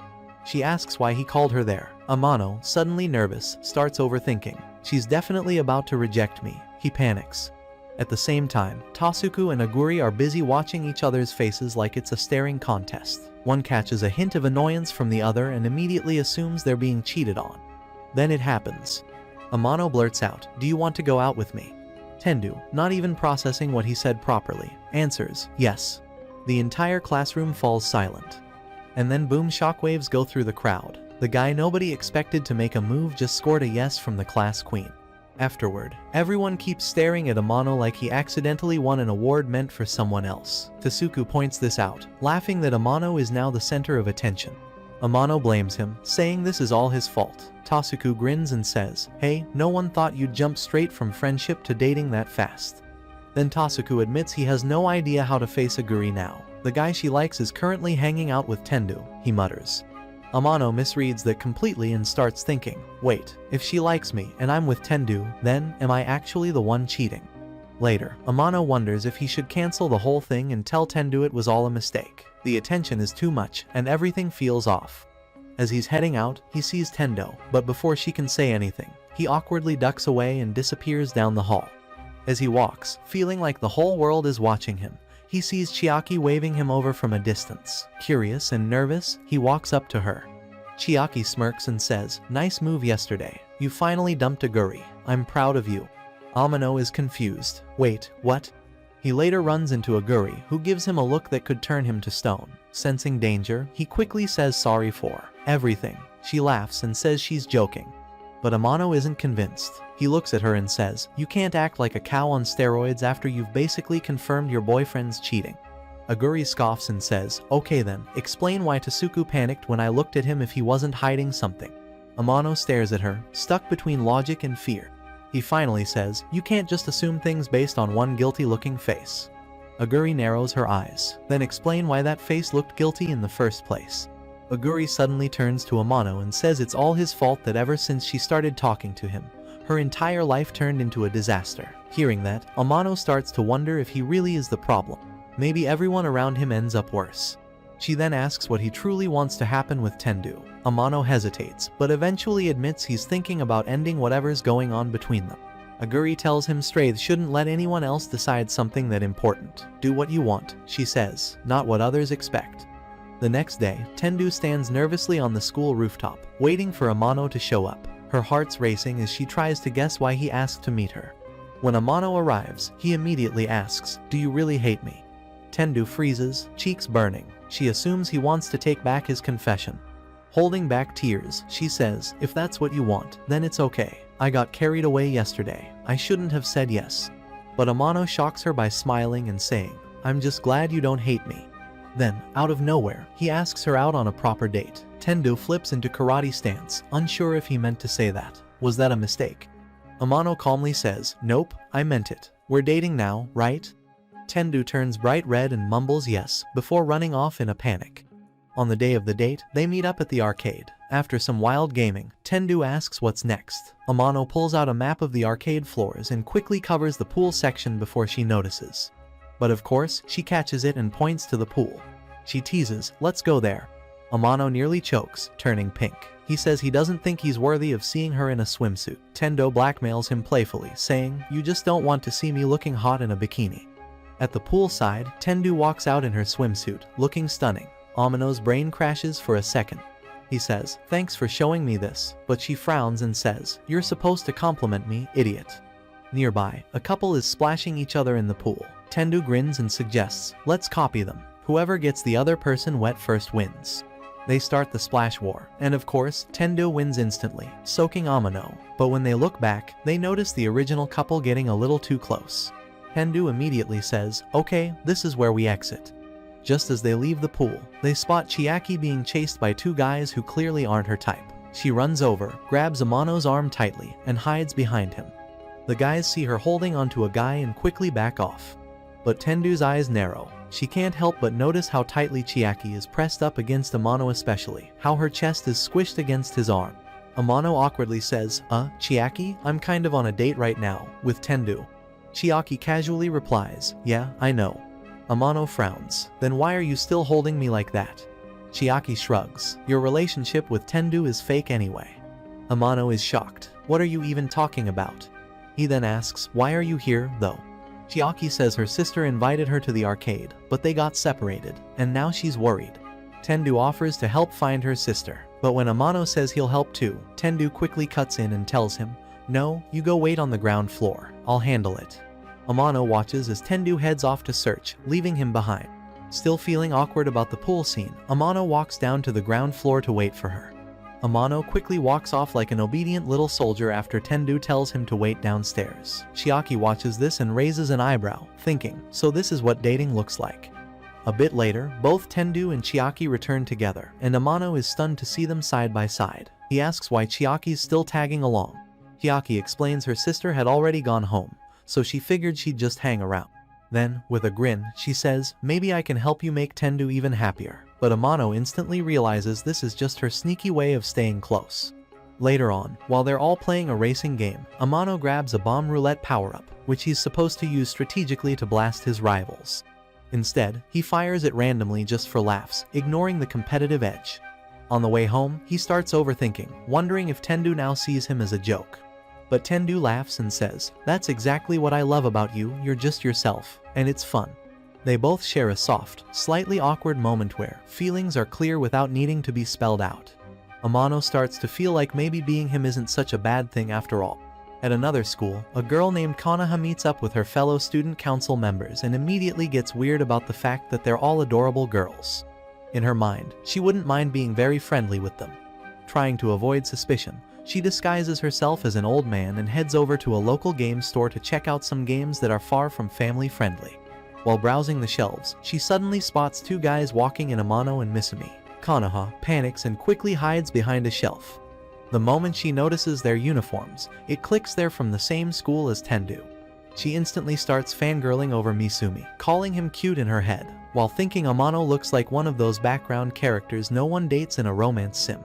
She asks why he called her there. Amano, suddenly nervous, starts overthinking. She's definitely about to reject me. He panics. At the same time, Tasuku and Oguri are busy watching each other's faces like it's a staring contest. One catches a hint of annoyance from the other and immediately assumes they're being cheated on. Then it happens. Amano blurts out, "Do you want to go out with me?" Tendu, not even processing what he said properly, answers, "Yes." The entire classroom falls silent. And then boom, shockwaves go through the crowd. The guy nobody expected to make a move just scored a yes from the class queen. Afterward, everyone keeps staring at Amano like he accidentally won an award meant for someone else. Tasuku points this out, laughing that Amano is now the center of attention. Amano blames him, saying this is all his fault. Tasuku grins and says, "Hey, no one thought you'd jump straight from friendship to dating that fast." Then Tasuku admits he has no idea how to face Oguri now. The guy she likes is currently hanging out with Tendu, he mutters. Amano misreads that completely and starts thinking, wait, if she likes me and I'm with Tendu, then am I actually the one cheating? Later, Amano wonders if he should cancel the whole thing and tell Tendu it was all a mistake. The attention is too much and everything feels off. As he's heading out, he sees Tendo, but before she can say anything, he awkwardly ducks away and disappears down the hall. As he walks, feeling like the whole world is watching him, he sees Chiaki waving him over from a distance. Curious and nervous, he walks up to her. Chiaki smirks and says, "Nice move yesterday. You finally dumped Oguri. I'm proud of you." Amano is confused. Wait, what? He later runs into Oguri, who gives him a look that could turn him to stone. Sensing danger, he quickly says sorry for everything. She laughs and says she's joking. But Amano isn't convinced. He looks at her and says, "You can't act like a cow on steroids after you've basically confirmed your boyfriend's cheating." Oguri scoffs and says, "Okay then, explain why Tasuku panicked when I looked at him if he wasn't hiding something." Amano stares at her, stuck between logic and fear. He finally says, "You can't just assume things based on one guilty-looking face." Oguri narrows her eyes. "Then explain why that face looked guilty in the first place." Oguri suddenly turns to Amano and says it's all his fault that ever since she started talking to him, her entire life turned into a disaster. Hearing that, Amano starts to wonder if he really is the problem. Maybe everyone around him ends up worse. She then asks what he truly wants to happen with Tendu. Amano hesitates, but eventually admits he's thinking about ending whatever's going on between them. Oguri tells him Straith shouldn't let anyone else decide something that important. "Do what you want," she says, "not what others expect." The next day, Tendu stands nervously on the school rooftop, waiting for Amano to show up. Her heart's racing as she tries to guess why he asked to meet her. When Amano arrives, he immediately asks, "Do you really hate me?" Tendu freezes, cheeks burning. She assumes he wants to take back his confession. Holding back tears, she says, "If that's what you want, then it's okay. I got carried away yesterday. I shouldn't have said yes." But Amano shocks her by smiling and saying, "I'm just glad you don't hate me." Then, out of nowhere, he asks her out on a proper date. Tendu flips into karate stance, unsure if he meant to say that. Was that a mistake? Amano calmly says, "Nope, I meant it. We're dating now, right?" Tendu turns bright red and mumbles yes, before running off in a panic. On the day of the date, they meet up at the arcade. After some wild gaming, Tendu asks what's next. Amano pulls out a map of the arcade floors and quickly covers the pool section before she notices. But of course, she catches it and points to the pool. She teases, "Let's go there." Amano nearly chokes, turning pink. He says he doesn't think he's worthy of seeing her in a swimsuit. Tendu blackmails him playfully, saying, "You just don't want to see me looking hot in a bikini." At the poolside, Tendu walks out in her swimsuit, looking stunning. Amano's brain crashes for a second. He says, "Thanks for showing me this," but she frowns and says, "You're supposed to compliment me, idiot." Nearby, a couple is splashing each other in the pool. Tendu grins and suggests, "Let's copy them. Whoever gets the other person wet first wins." They start the splash war, and of course, Tendu wins instantly, soaking Amano. But when they look back, they notice the original couple getting a little too close. Tendu immediately says, "Okay, this is where we exit." Just as they leave the pool, they spot Chiaki being chased by two guys who clearly aren't her type. She runs over, grabs Amano's arm tightly, and hides behind him. The guys see her holding onto a guy and quickly back off. But Tendu's eyes narrow. She can't help but notice how tightly Chiaki is pressed up against Amano, especially how her chest is squished against his arm. Amano awkwardly says, Chiaki, I'm kind of on a date right now, with Tendu." Chiaki casually replies, "Yeah, I know." Amano frowns. "Then why are you still holding me like that?" Chiaki shrugs. "Your relationship with Tendu is fake anyway." Amano is shocked. "What are you even talking about?" He then asks, "Why are you here, though?" Chiaki says her sister invited her to the arcade, but they got separated, and now she's worried. Tendu offers to help find her sister, but when Amano says he'll help too, Tendu quickly cuts in and tells him, "No, you go wait on the ground floor. I'll handle it." Amano watches as Tendu heads off to search, leaving him behind. Still feeling awkward about the pool scene, Amano walks down to the ground floor to wait for her. Amano quickly walks off like an obedient little soldier after Tendu tells him to wait downstairs. Chiaki watches this and raises an eyebrow, thinking, so this is what dating looks like. A bit later, both Tendu and Chiaki return together, and Amano is stunned to see them side by side. He asks why Chiaki's still tagging along. Chiaki explains her sister had already gone home, so she figured she'd just hang around. Then, with a grin, she says, "Maybe I can help you make Tendu even happier." But Amano instantly realizes this is just her sneaky way of staying close. Later on, while they're all playing a racing game, Amano grabs a bomb roulette power-up, which he's supposed to use strategically to blast his rivals. Instead, he fires it randomly just for laughs, ignoring the competitive edge. On the way home, he starts overthinking, wondering if Tendu now sees him as a joke. But Tendu laughs and says, "That's exactly what I love about you, you're just yourself, and it's fun." They both share a soft, slightly awkward moment where feelings are clear without needing to be spelled out. Amano starts to feel like maybe being him isn't such a bad thing after all. At another school, a girl named Kanaha meets up with her fellow student council members and immediately gets weird about the fact that they're all adorable girls. In her mind, she wouldn't mind being very friendly with them. Trying to avoid suspicion, she disguises herself as an old man and heads over to a local game store to check out some games that are far from family friendly. While browsing the shelves, she suddenly spots two guys walking in Amano and Misumi. Kanaha panics and quickly hides behind a shelf. The moment she notices their uniforms, it clicks they're from the same school as Tendu. She instantly starts fangirling over Misumi, calling him cute in her head, while thinking Amano looks like one of those background characters no one dates in a romance sim.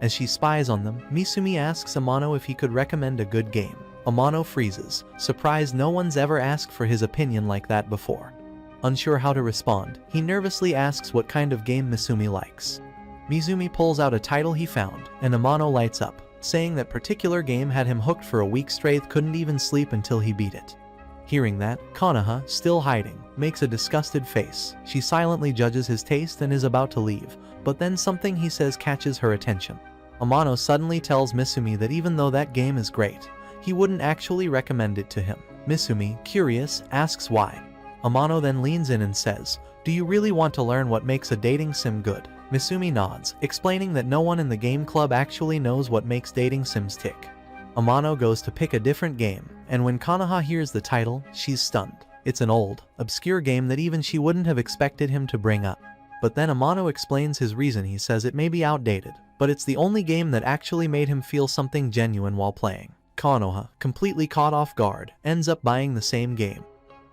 As she spies on them, Misumi asks Amano if he could recommend a good game. Amano freezes, surprised no one's ever asked for his opinion like that before. Unsure how to respond, he nervously asks what kind of game Misumi likes. Misumi pulls out a title he found, and Amano lights up, saying that particular game had him hooked for a week straight, couldn't even sleep until he beat it. Hearing that, Kanaha, still hiding, makes a disgusted face. She silently judges his taste and is about to leave, but then something he says catches her attention. Amano suddenly tells Misumi that even though that game is great, he wouldn't actually recommend it to him. Misumi, curious, asks why. Amano then leans in and says, Do you really want to learn what makes a dating sim good? Misumi nods, explaining that no one in the game club actually knows what makes dating sims tick. Amano goes to pick a different game, and when Konoha hears the title, she's stunned. It's an old, obscure game that even she wouldn't have expected him to bring up. But then Amano explains his reason. He says it may be outdated, but it's the only game that actually made him feel something genuine while playing. Konoha, completely caught off guard, ends up buying the same game.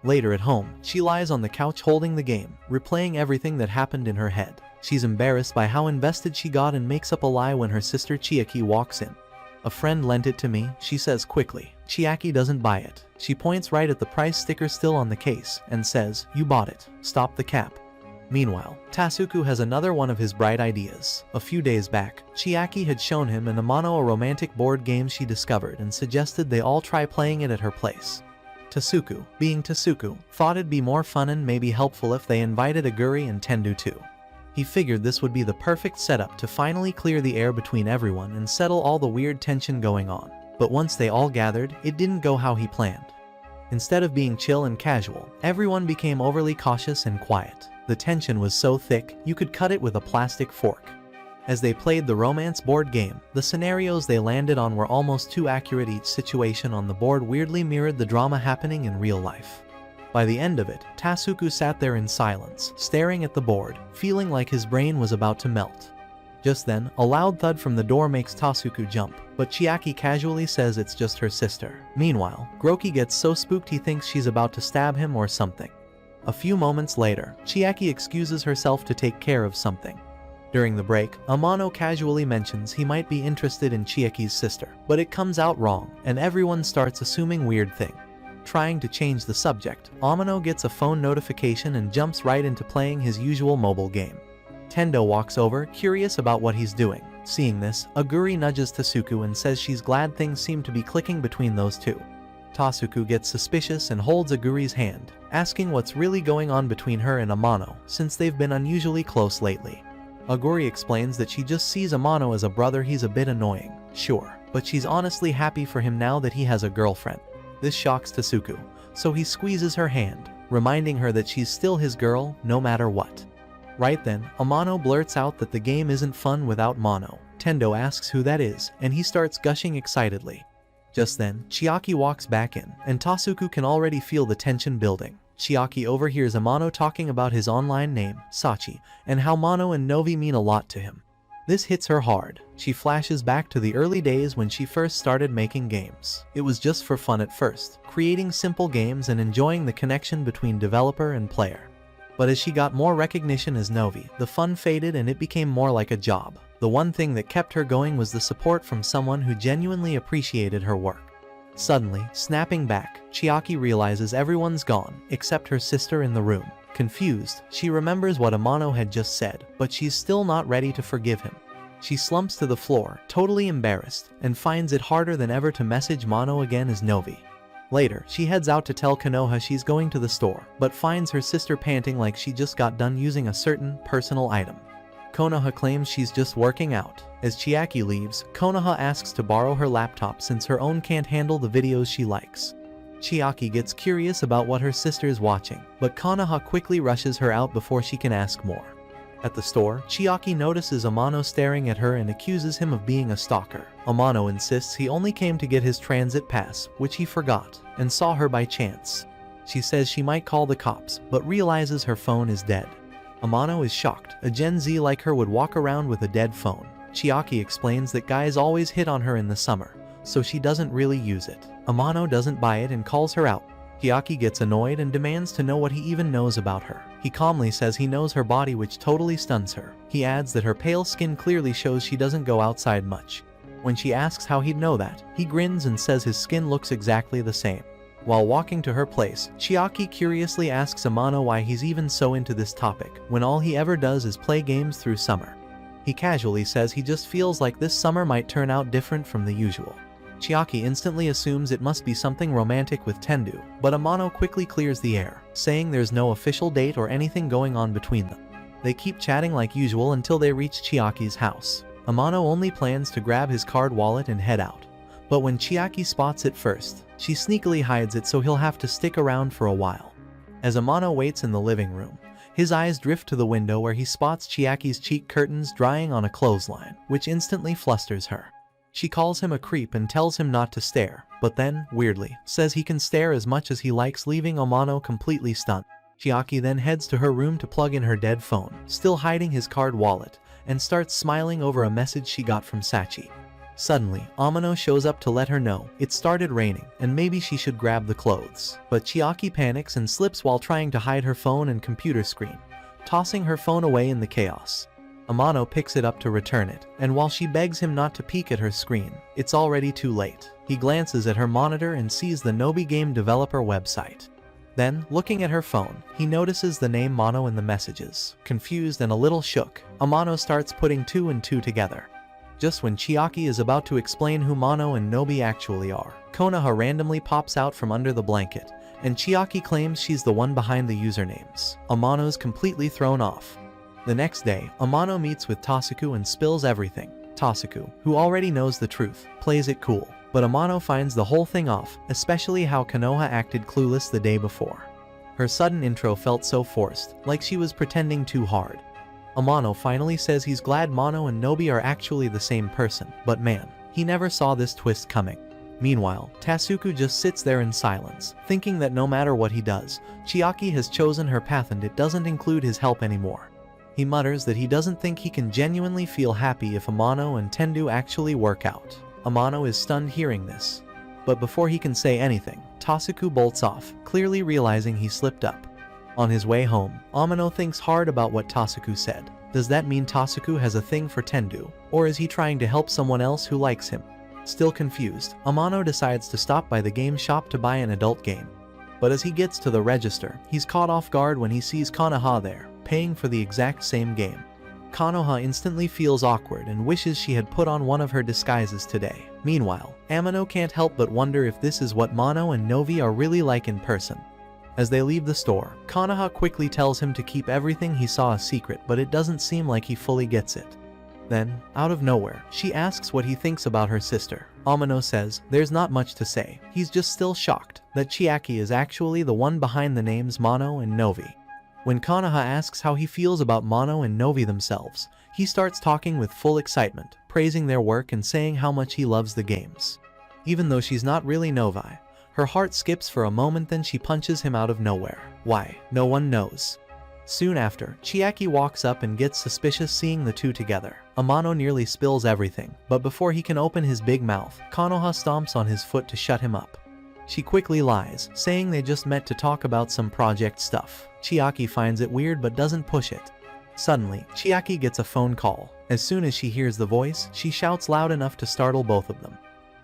Later at home, she lies on the couch holding the game, replaying everything that happened in her head. She's embarrassed by how invested she got and makes up a lie when her sister Chiaki walks in. "A friend lent it to me," she says quickly. Chiaki doesn't buy it. She points right at the price sticker still on the case and says, "You bought it. Stop the cap." Meanwhile, Tasuku has another one of his bright ideas. A few days back, Chiaki had shown him and Amano a romantic board game she discovered and suggested they all try playing it at her place. Tasuku, being Tasuku, thought it'd be more fun and maybe helpful if they invited Aguri and Tendu too. He figured this would be the perfect setup to finally clear the air between everyone and settle all the weird tension going on. But once they all gathered, it didn't go how he planned. Instead of being chill and casual, everyone became overly cautious and quiet. The tension was so thick, you could cut it with a plastic fork. As they played the romance board game, the scenarios they landed on were almost too accurate. Each situation on the board weirdly mirrored the drama happening in real life. By the end of it, Tasuku sat there in silence, staring at the board, feeling like his brain was about to melt. Just then, a loud thud from the door makes Tasuku jump, but Chiaki casually says it's just her sister. Meanwhile, Groki gets so spooked he thinks she's about to stab him or something. A few moments later, Chiaki excuses herself to take care of something. During the break, Amano casually mentions he might be interested in Chiaki's sister, but it comes out wrong, and everyone starts assuming weird thing. Trying to change the subject, Amano gets a phone notification and jumps right into playing his usual mobile game. Tendo walks over, curious about what he's doing. Seeing this, Aguri nudges Tasuku and says she's glad things seem to be clicking between those two. Tasuku gets suspicious and holds Aguri's hand, asking what's really going on between her and Amano, since they've been unusually close lately. Aguri explains that she just sees Amano as a brother. He's a bit annoying, sure, but she's honestly happy for him now that he has a girlfriend. This shocks Tasuku, so he squeezes her hand, reminding her that she's still his girl, no matter what. Right then, Amano blurts out that the game isn't fun without Mono. Tendo asks who that is, and he starts gushing excitedly. Just then, Chiaki walks back in, and Tasuku can already feel the tension building. Chiaki overhears Amano talking about his online name, Sachi, and how Mono and Novi mean a lot to him. This hits her hard. She flashes back to the early days when she first started making games. It was just for fun at first, creating simple games and enjoying the connection between developer and player. But as she got more recognition as Novi, the fun faded and it became more like a job. The one thing that kept her going was the support from someone who genuinely appreciated her work. Suddenly, snapping back, Chiaki realizes everyone's gone, except her sister in the room. Confused, she remembers what Amano had just said, but she's still not ready to forgive him. She slumps to the floor, totally embarrassed, and finds it harder than ever to message Mono again as Novi. Later, she heads out to tell Konoha she's going to the store, but finds her sister panting like she just got done using a certain personal item. Konoha claims she's just working out. As Chiaki leaves, Konoha asks to borrow her laptop since her own can't handle the videos she likes. Chiaki gets curious about what her sister's watching, but Konoha quickly rushes her out before she can ask more. At the store, Chiaki notices Amano staring at her and accuses him of being a stalker. Amano insists he only came to get his transit pass, which he forgot, and saw her by chance. She says she might call the cops, but realizes her phone is dead. Amano is shocked. A Gen Z like her would walk around with a dead phone. Chiaki explains that guys always hit on her in the summer, so she doesn't really use it. Amano doesn't buy it and calls her out. Chiaki gets annoyed and demands to know what he even knows about her. He calmly says he knows her body, which totally stuns her. He adds that her pale skin clearly shows she doesn't go outside much. When she asks how he'd know that, he grins and says his skin looks exactly the same. While walking to her place, Chiaki curiously asks Amano why he's even so into this topic, when all he ever does is play games through summer. He casually says he just feels like this summer might turn out different from the usual. Chiaki instantly assumes it must be something romantic with Tendu, but Amano quickly clears the air, saying there's no official date or anything going on between them. They keep chatting like usual until they reach Chiaki's house. Amano only plans to grab his card wallet and head out, but when Chiaki spots it first, she sneakily hides it so he'll have to stick around for a while. As Amano waits in the living room, His eyes drift to the window where he spots Chiaki's cheek curtains drying on a clothesline, which instantly flusters her. She calls him a creep and tells him not to stare, but then, weirdly, says he can stare as much as he likes, leaving Amano completely stunned. Chiaki then heads to her room to plug in her dead phone, still hiding his card wallet, and starts smiling over a message she got from Sachi. Suddenly, Amano shows up to let her know it started raining and maybe she should grab the clothes. But Chiaki panics and slips while trying to hide her phone and computer screen, tossing her phone away in the chaos. Amano picks it up to return it, and while she begs him not to peek at her screen, it's already too late. He glances at her monitor and sees the Nobi game developer website. Then, looking at her phone, he notices the name Mono in the messages. Confused and a little shook, Amano starts putting two and two together. Just when Chiaki is about to explain who Mono and Nobi actually are, Konoha randomly pops out from under the blanket, and Chiaki claims she's the one behind the usernames. Amano's completely thrown off. The next day, Amano meets with Tasuku and spills everything. Tasuku, who already knows the truth, plays it cool, but Amano finds the whole thing off, especially how Konoha acted clueless the day before. Her sudden intro felt so forced, like she was pretending too hard. Amano finally says he's glad Mono and Nobi are actually the same person, but man, he never saw this twist coming. Meanwhile, Tasuku just sits there in silence, thinking that no matter what he does, Chiaki has chosen her path and it doesn't include his help anymore. He mutters that he doesn't think he can genuinely feel happy if Amano and Tendu actually work out. Amano is stunned hearing this. But before he can say anything, Tasuku bolts off, clearly realizing he slipped up. On his way home, Amano thinks hard about what Tasuku said. Does that mean Tasuku has a thing for Tendu, or is he trying to help someone else who likes him? Still confused, Amano decides to stop by the game shop to buy an adult game. But as he gets to the register, he's caught off guard when he sees Konoha there, paying for the exact same game. Konoha instantly feels awkward and wishes she had put on one of her disguises today. Meanwhile, Amano can't help but wonder if this is what Mono and Novi are really like in person. As they leave the store, Konoha quickly tells him to keep everything he saw a secret, but it doesn't seem like he fully gets it. Then, out of nowhere, she asks what he thinks about her sister. Amano says there's not much to say, he's just still shocked that Chiaki is actually the one behind the names Mono and Novi. When Konoha asks how he feels about Mono and Novi themselves, he starts talking with full excitement, praising their work and saying how much he loves the games. Even though she's not really Novi, her heart skips for a moment, then she punches him out of nowhere. Why? No one knows. Soon after, Chiaki walks up and gets suspicious seeing the two together. Amano nearly spills everything, but before he can open his big mouth, Konoha stomps on his foot to shut him up. She quickly lies, saying they just met to talk about some project stuff. Chiaki finds it weird but doesn't push it. Suddenly, Chiaki gets a phone call. As soon as she hears the voice, she shouts loud enough to startle both of them.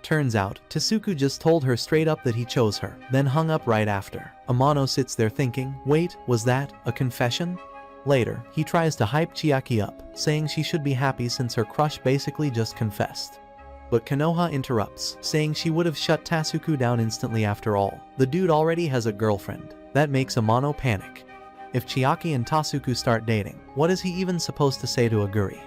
Turns out, Tasuku just told her straight up that he chose her, then hung up right after. Amano sits there thinking, wait, was that a confession? Later, he tries to hype Chiaki up, saying she should be happy since her crush basically just confessed. But Konoha interrupts, saying she would have shut Tasuku down instantly after all. The dude already has a girlfriend. That makes Amano panic. If Chiaki and Tasuku start dating, what is he even supposed to say to Aguri?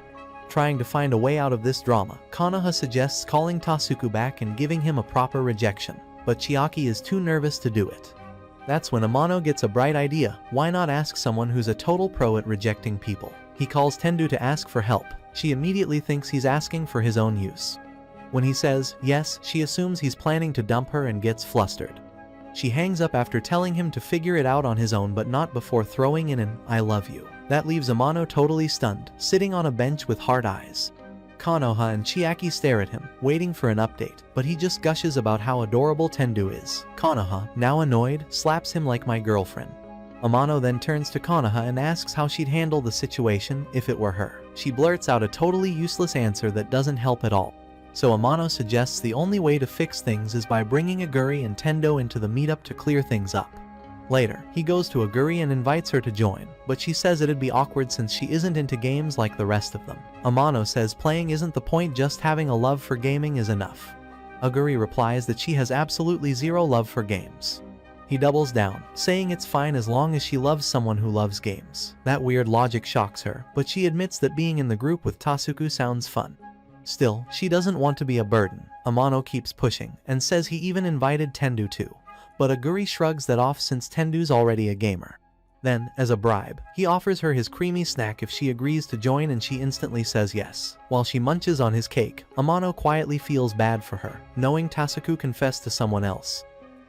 Trying to find a way out of this drama, Konoha suggests calling Tasuku back and giving him a proper rejection, but Chiaki is too nervous to do it. That's when Amano gets a bright idea. Why not ask someone who's a total pro at rejecting people? He calls Tendu to ask for help. She immediately thinks he's asking for his own use. When he says yes, she assumes he's planning to dump her and gets flustered. She hangs up after telling him to figure it out on his own, but not before throwing in an "I love you." That leaves Amano totally stunned, sitting on a bench with hard eyes. Konoha and Chiaki stare at him, waiting for an update, but he just gushes about how adorable Tendu is. Konoha, now annoyed, slaps him like "my girlfriend." Amano then turns to Konoha and asks how she'd handle the situation if it were her. She blurts out a totally useless answer that doesn't help at all. So Amano suggests the only way to fix things is by bringing Aguri and Tendo into the meetup to clear things up. Later, he goes to Aguri and invites her to join, but she says it'd be awkward since she isn't into games like the rest of them. Amano says playing isn't the point, just having a love for gaming is enough. Aguri replies that she has absolutely zero love for games. He doubles down, saying it's fine as long as she loves someone who loves games. That weird logic shocks her, but she admits that being in the group with Tasuku sounds fun. Still, she doesn't want to be a burden. Amano keeps pushing, and says he even invited Tendu too. But Aguri shrugs that off since Tendu's already a gamer. Then, as a bribe, he offers her his creamy snack if she agrees to join, and she instantly says yes. While she munches on his cake, Amano quietly feels bad for her, knowing Tasuku confessed to someone else.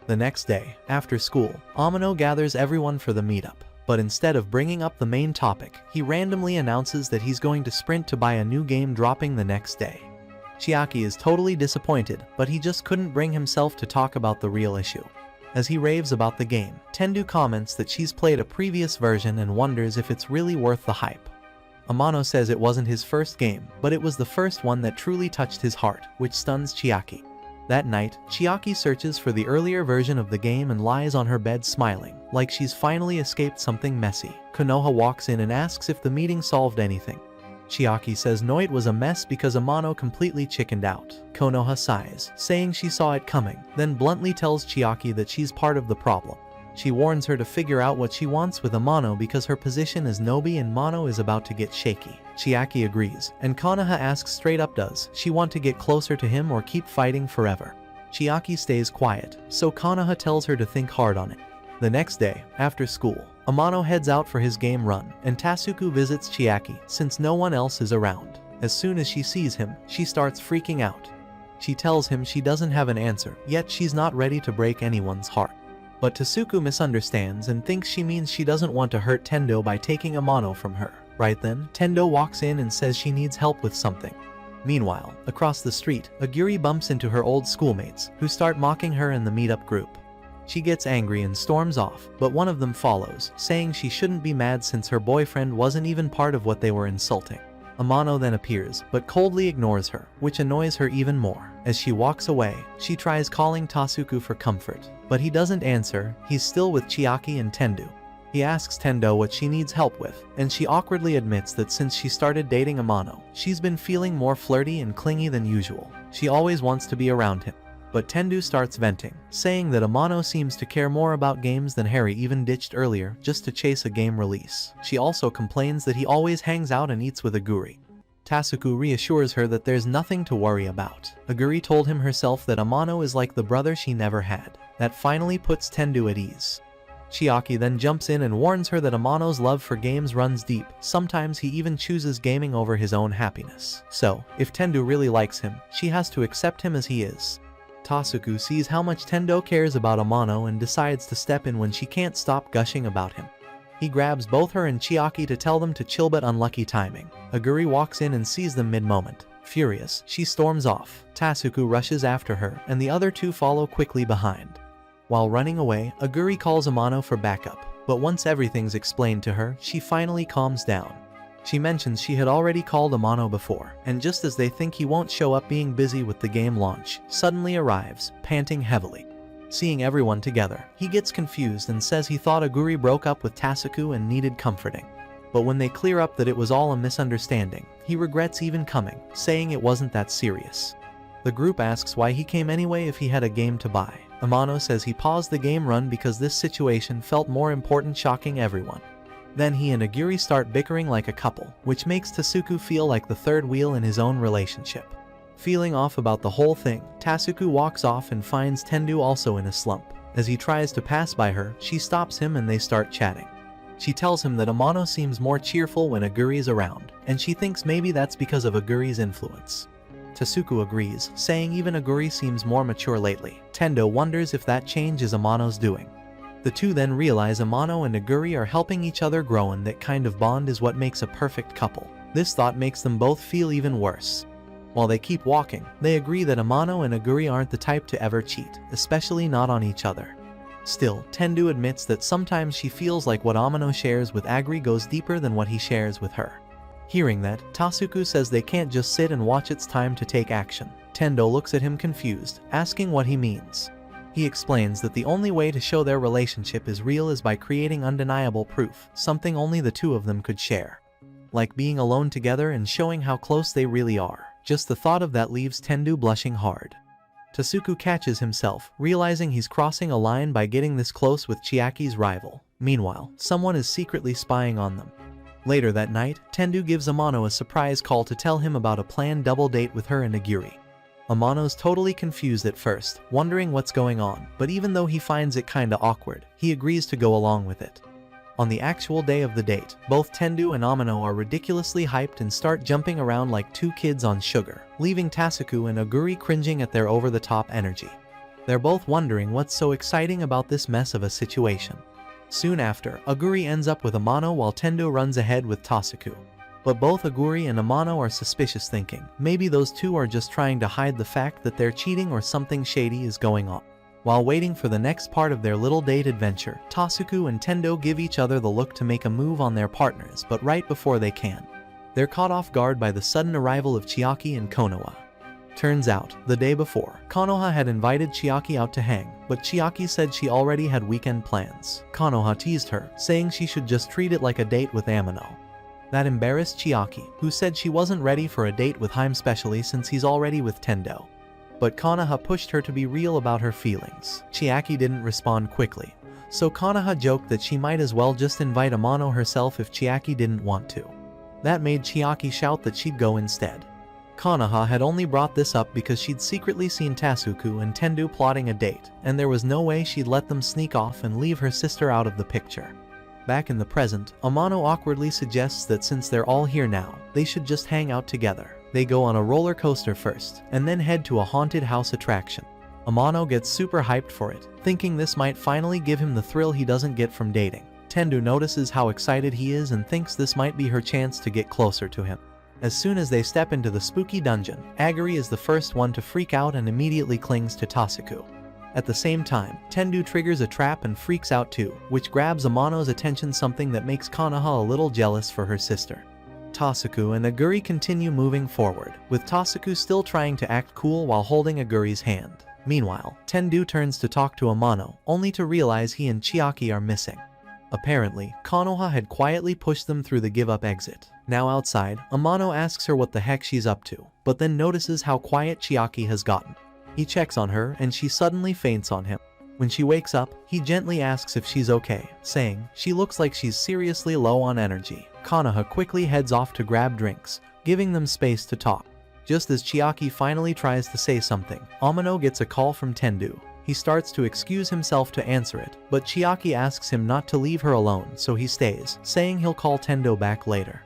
The next day, after school, Amano gathers everyone for the meetup. But instead of bringing up the main topic, he randomly announces that he's going to sprint to buy a new game dropping the next day. Chiaki is totally disappointed, but he just couldn't bring himself to talk about the real issue. As he raves about the game, Tendu comments that she's played a previous version and wonders if it's really worth the hype. Amano says it wasn't his first game, but it was the first one that truly touched his heart, which stuns Chiaki. That night, Chiaki searches for the earlier version of the game and lies on her bed smiling, like she's finally escaped something messy. Konoha walks in and asks if the meeting solved anything. Chiaki says no, it was a mess because Amano completely chickened out. Konoha sighs, saying she saw it coming, then bluntly tells Chiaki that she's part of the problem. She warns her to figure out what she wants with Amano because her position as Nobi and Mano is about to get shaky. Chiaki agrees, and Konoha asks straight up, does she want to get closer to him or keep fighting forever? Chiaki stays quiet, so Konoha tells her to think hard on it. The next day, after school, Amano heads out for his game run, and Tasuku visits Chiaki since no one else is around. As soon as she sees him, she starts freaking out. She tells him she doesn't have an answer, yet she's not ready to break anyone's heart. But Tasuku misunderstands and thinks she means she doesn't want to hurt Tendo by taking Amano from her. Right then, Tendo walks in and says she needs help with something. Meanwhile, across the street, Aguri bumps into her old schoolmates, who start mocking her in the meetup group. She gets angry and storms off, but one of them follows, saying she shouldn't be mad since her boyfriend wasn't even part of what they were insulting. Amano then appears, but coldly ignores her, which annoys her even more. As she walks away, she tries calling Tasuku for comfort, but he doesn't answer. He's still with Chiaki and Tendu. He asks Tendo what she needs help with, and she awkwardly admits that since she started dating Amano, she's been feeling more flirty and clingy than usual. She always wants to be around him. But Tendu starts venting, saying that Amano seems to care more about games than Harry even ditched earlier just to chase a game release. She also complains that he always hangs out and eats with Aguri. Tasuku reassures her that there's nothing to worry about. Aguri told him herself that Amano is like the brother she never had. That finally puts Tendu at ease. Chiaki then jumps in and warns her that Amano's love for games runs deep. Sometimes he even chooses gaming over his own happiness. So, if Tendu really likes him, she has to accept him as he is. Tasuku sees how much Tendo cares about Amano and decides to step in when she can't stop gushing about him. He grabs both her and Chiaki to tell them to chill, but unlucky timing. Aguri walks in and sees them mid-moment. Furious, she storms off. Tasuku rushes after her, and the other two follow quickly behind. While running away, Aguri calls Amano for backup, but once everything's explained to her, she finally calms down. She mentions she had already called Amano before, and just as they think he won't show up, being busy with the game launch, suddenly arrives, panting heavily. Seeing everyone together, he gets confused and says he thought Aguri broke up with Tasuku and needed comforting. But when they clear up that it was all a misunderstanding, he regrets even coming, saying it wasn't that serious. The group asks why he came anyway if he had a game to buy. Amano says he paused the game run because this situation felt more important, shocking everyone. Then he and Aguri start bickering like a couple, which makes Tasuku feel like the third wheel in his own relationship. Feeling off about the whole thing, Tasuku walks off and finds Tendu also in a slump. As he tries to pass by her, she stops him and they start chatting. She tells him that Amano seems more cheerful when Aguri is around, and she thinks maybe that's because of Aguri's influence. Tasuku agrees, saying even Aguri seems more mature lately. Tendo wonders if that change is Amano's doing. The two then realize Amano and Aguri are helping each other grow, and that kind of bond is what makes a perfect couple. This thought makes them both feel even worse. While they keep walking, they agree that Amano and Aguri aren't the type to ever cheat, especially not on each other. Still, Tendu admits that sometimes she feels like what Amano shares with Aguri goes deeper than what he shares with her. Hearing that, Tasuku says they can't just sit and watch, it's time to take action. Tendo looks at him confused, asking what he means. He explains that the only way to show their relationship is real is by creating undeniable proof, something only the two of them could share. Like being alone together and showing how close they really are. Just the thought of that leaves Tendu blushing hard. Tasuku catches himself, realizing he's crossing a line by getting this close with Chiaki's rival. Meanwhile, someone is secretly spying on them. Later that night, Tendu gives Amano a surprise call to tell him about a planned double date with her and Aguri. Amano's totally confused at first, wondering what's going on, but even though he finds it kinda awkward, he agrees to go along with it. On the actual day of the date, both Tendu and Amano are ridiculously hyped and start jumping around like two kids on sugar, leaving Tasuku and Aguri cringing at their over-the-top energy. They're both wondering what's so exciting about this mess of a situation. Soon after, Aguri ends up with Amano while Tendu runs ahead with Tasuku. But both Aguri and Amano are suspicious, thinking maybe those two are just trying to hide the fact that they're cheating or something shady is going on. While waiting for the next part of their little date adventure, Tasuku and Tendo give each other the look to make a move on their partners, but right before they can, they're caught off guard by the sudden arrival of Chiaki and Konoha. Turns out, the day before, Konoha had invited Chiaki out to hang, but Chiaki said she already had weekend plans. Konoha teased her, saying she should just treat it like a date with Amano. That embarrassed Chiaki, who said she wasn't ready for a date with him, especially since he's already with Tendo. But Konoha pushed her to be real about her feelings. Chiaki didn't respond quickly, so Konoha joked that she might as well just invite Amano herself if Chiaki didn't want to. That made Chiaki shout that she'd go instead. Konoha had only brought this up because she'd secretly seen Tasuku and Tendu plotting a date, and there was no way she'd let them sneak off and leave her sister out of the picture. Back in the present, Amano awkwardly suggests that since they're all here now, they should just hang out together. They go on a roller coaster first, and then head to a haunted house attraction. Amano gets super hyped for it, thinking this might finally give him the thrill he doesn't get from dating. Tendu notices how excited he is and thinks this might be her chance to get closer to him. As soon as they step into the spooky dungeon, Aguri is the first one to freak out and immediately clings to Tasuku. At the same time, Tendu triggers a trap and freaks out too, which grabs Amano's attention, something that makes Konoha a little jealous for her sister. Tasuku and Aguri continue moving forward, with Tasuku still trying to act cool while holding Aguri's hand. Meanwhile, Tendu turns to talk to Amano, only to realize he and Chiaki are missing. Apparently, Konoha had quietly pushed them through the give-up exit. Now outside, Amano asks her what the heck she's up to, but then notices how quiet Chiaki has gotten. He checks on her and she suddenly faints on him. When she wakes up, he gently asks if she's okay, saying she looks like she's seriously low on energy. Konoha quickly heads off to grab drinks, giving them space to talk. Just as Chiaki finally tries to say something, Amano gets a call from Tendu. He starts to excuse himself to answer it, but Chiaki asks him not to leave her alone, so he stays, saying he'll call Tendo back later.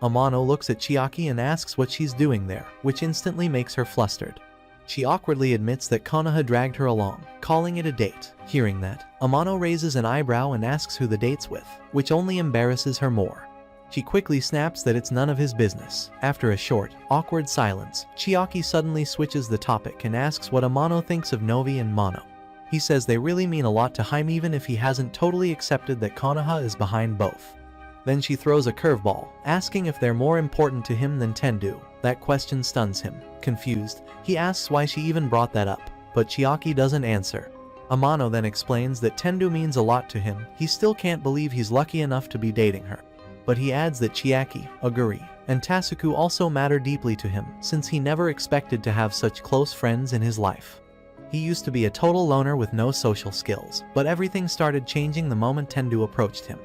Amano looks at Chiaki and asks what she's doing there, which instantly makes her flustered. She awkwardly admits that Konoha dragged her along, calling it a date. Hearing that, Amano raises an eyebrow and asks who the date's with, which only embarrasses her more. She quickly snaps that it's none of his business. After a short, awkward silence, Chiaki suddenly switches the topic and asks what Amano thinks of Novi and Mono. He says they really mean a lot to him even if he hasn't totally accepted that Konoha is behind both. Then she throws a curveball, asking if they're more important to him than Tendu. That question stuns him. Confused, he asks why she even brought that up, but Chiaki doesn't answer. Amano then explains that Tendu means a lot to him. He still can't believe he's lucky enough to be dating her. But he adds that Chiaki, Aguri, and Tasuku also matter deeply to him, since he never expected to have such close friends in his life. He used to be a total loner with no social skills, but everything started changing the moment Tendu approached him.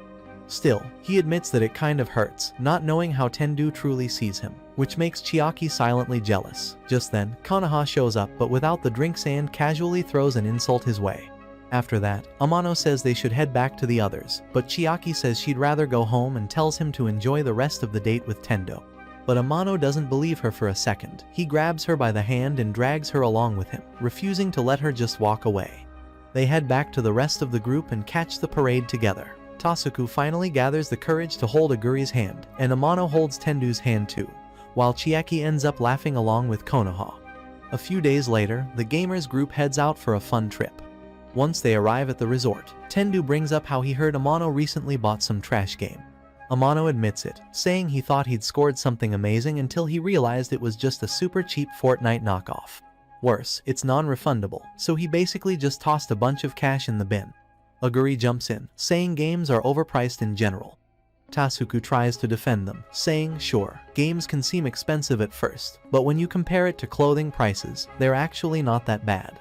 Still, he admits that it kind of hurts, not knowing how Tendu truly sees him, which makes Chiaki silently jealous. Just then, Konoha shows up but without the drinks and casually throws an insult his way. After that, Amano says they should head back to the others, but Chiaki says she'd rather go home and tells him to enjoy the rest of the date with Tendo. But Amano doesn't believe her for a second. He grabs her by the hand and drags her along with him, refusing to let her just walk away. They head back to the rest of the group and catch the parade together. Tasuku finally gathers the courage to hold Aguri's hand, and Amano holds Tendu's hand too, while Chiaki ends up laughing along with Konoha. A few days later, the gamers group heads out for a fun trip. Once they arrive at the resort, Tendu brings up how he heard Amano recently bought some trash game. Amano admits it, saying he thought he'd scored something amazing until he realized it was just a super cheap Fortnite knockoff. Worse, it's non-refundable, so he basically just tossed a bunch of cash in the bin. Aguri jumps in, saying games are overpriced in general. Tasuku tries to defend them, saying, sure, games can seem expensive at first, but when you compare it to clothing prices, they're actually not that bad.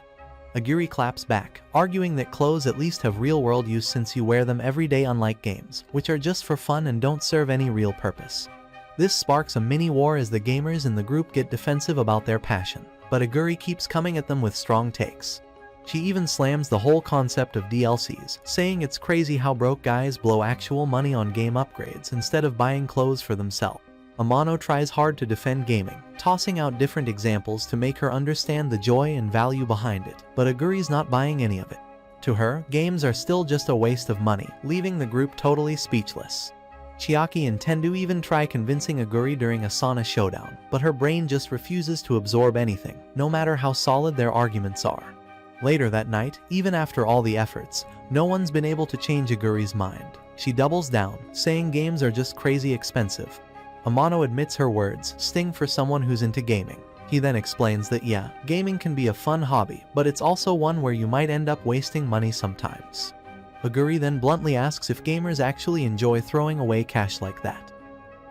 Aguri claps back, arguing that clothes at least have real-world use since you wear them every day, unlike games, which are just for fun and don't serve any real purpose. This sparks a mini-war as the gamers in the group get defensive about their passion, but Aguri keeps coming at them with strong takes. She even slams the whole concept of DLCs, saying it's crazy how broke guys blow actual money on game upgrades instead of buying clothes for themselves. Amano tries hard to defend gaming, tossing out different examples to make her understand the joy and value behind it, but Aguri's not buying any of it. To her, games are still just a waste of money, leaving the group totally speechless. Chiaki and Tendu even try convincing Aguri during a sauna showdown, but her brain just refuses to absorb anything, no matter how solid their arguments are. Later that night, even after all the efforts, no one's been able to change Aguri's mind. She doubles down, saying games are just crazy expensive. Amano admits her words sting for someone who's into gaming. He then explains that yeah, gaming can be a fun hobby, but it's also one where you might end up wasting money sometimes. Aguri then bluntly asks if gamers actually enjoy throwing away cash like that.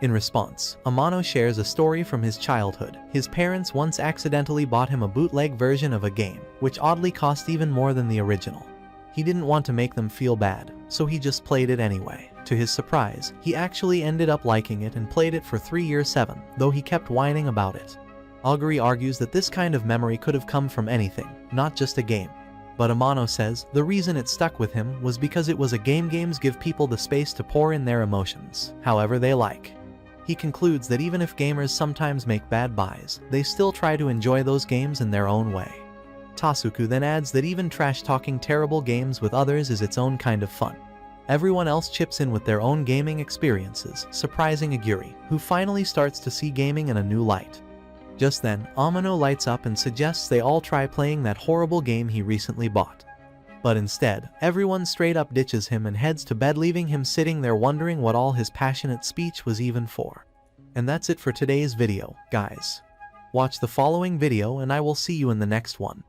In response, Amano shares a story from his childhood. His parents once accidentally bought him a bootleg version of a game, which oddly cost even more than the original. He didn't want to make them feel bad, so he just played it anyway. To his surprise, he actually ended up liking it and played it for 3 years 7, though he kept whining about it. Aguri argues that this kind of memory could have come from anything, not just a game. But Amano says the reason it stuck with him was because it was a game. Games give people the space to pour in their emotions, however they like. He concludes that even if gamers sometimes make bad buys, they still try to enjoy those games in their own way. Tasuku then adds that even trash-talking terrible games with others is its own kind of fun. Everyone else chips in with their own gaming experiences, surprising Aguri, who finally starts to see gaming in a new light. Just then, Amano lights up and suggests they all try playing that horrible game he recently bought. But instead, everyone straight up ditches him and heads to bed, leaving him sitting there wondering what all his passionate speech was even for. And that's it for today's video, guys. Watch the following video and I will see you in the next one.